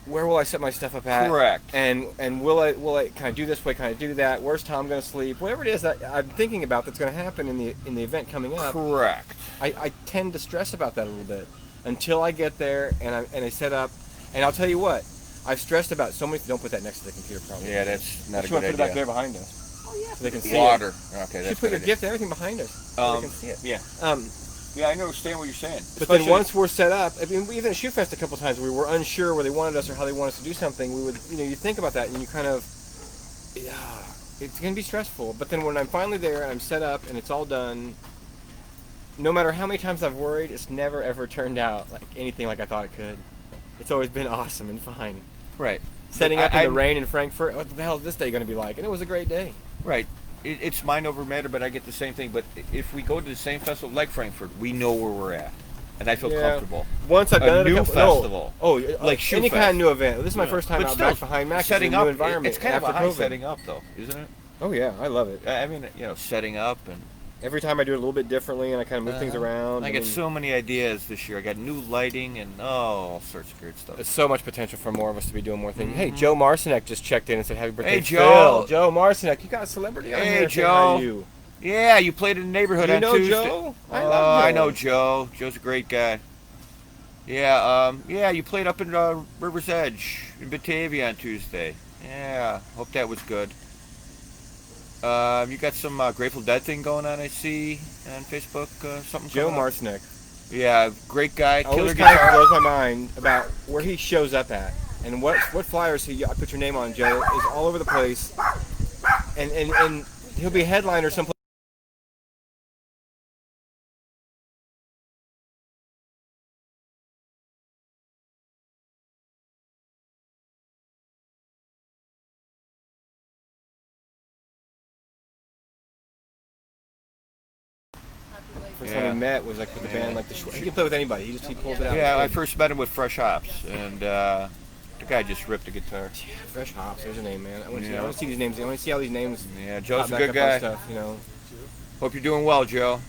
where will I set my stuff up at? Correct. And will I kind of do this way, kind of do that? Where's Tom going to sleep? Whatever it is that I'm thinking about that's going to happen in the event coming up. Correct. I tend to stress about that a little bit until I get there and I set up. And I'll tell you what, I've stressed about so many. Don't put that next to the computer, probably. Yeah, that's not a You good want to put it back idea. there behind us. Oh yeah. So they can see Water. it. Okay, You that's put a your good idea. gift and everything behind us. So they can see it. Yeah. Yeah, I understand what you're saying. But then once we're set up, I mean, even at Shoe Fest a couple times, we were unsure where they wanted us or how they wanted us to do something. We would, you think about that and you kind of, it's going to be stressful. But then when I'm finally there and I'm set up and it's all done, no matter how many times I've worried, it's never ever turned out like anything like I thought it could. It's always been awesome and fine. Right. Setting up in the rain in Frankfurt, what the hell is this day going to be like? And it was a great day. Right. It's mind over matter, but I get the same thing. But if we go to the same festival like Frankfurt, we know where we're at, and I feel comfortable. Once I've done a it new couple, festival, like Shoe any Fest. kind of new event. This is my first time But out still, back behind Mac. setting in a up, new environment. it's kind of a after high COVID. setting up, though, isn't it? Oh yeah, I love it. I mean, setting up and. Every time I do it a little bit differently, and I kind of move things around. I got so many ideas this year. I got new lighting and all sorts of great stuff. There's so much potential for more of us to be doing more things. Hey, Joe Marcinek just checked in and said, "Happy birthday, Hey, Joe. Phil." Joe Marcinek, you got a celebrity on Hey, here. Joe. How are you? Yeah, you played in the neighborhood You on know Tuesday. Joe? I love Joe. I know Joe. Joe's a great guy. Yeah, you played up in River's Edge in Batavia on Tuesday. Yeah, hope that was good. You got some Grateful Dead thing going on, I see, on Facebook. Something. Joe coming up? Marcinek. Yeah, great guy. Killer Always kind of guitar. blows my mind about where he shows up at and what flyers I put your name on. Joe is all over the place, and he'll be a headliner someplace. First time we met was like with the band, like he can play with anybody. He pulls it out. Yeah, I first met him with Fresh Hops, and the guy just ripped the guitar. Fresh Hops, there's a name, man. I want Yeah. to see these names. I want to see all these names. Yeah, Joe's a pop back good up on guy. Stuff, Hope you're doing well, Joe.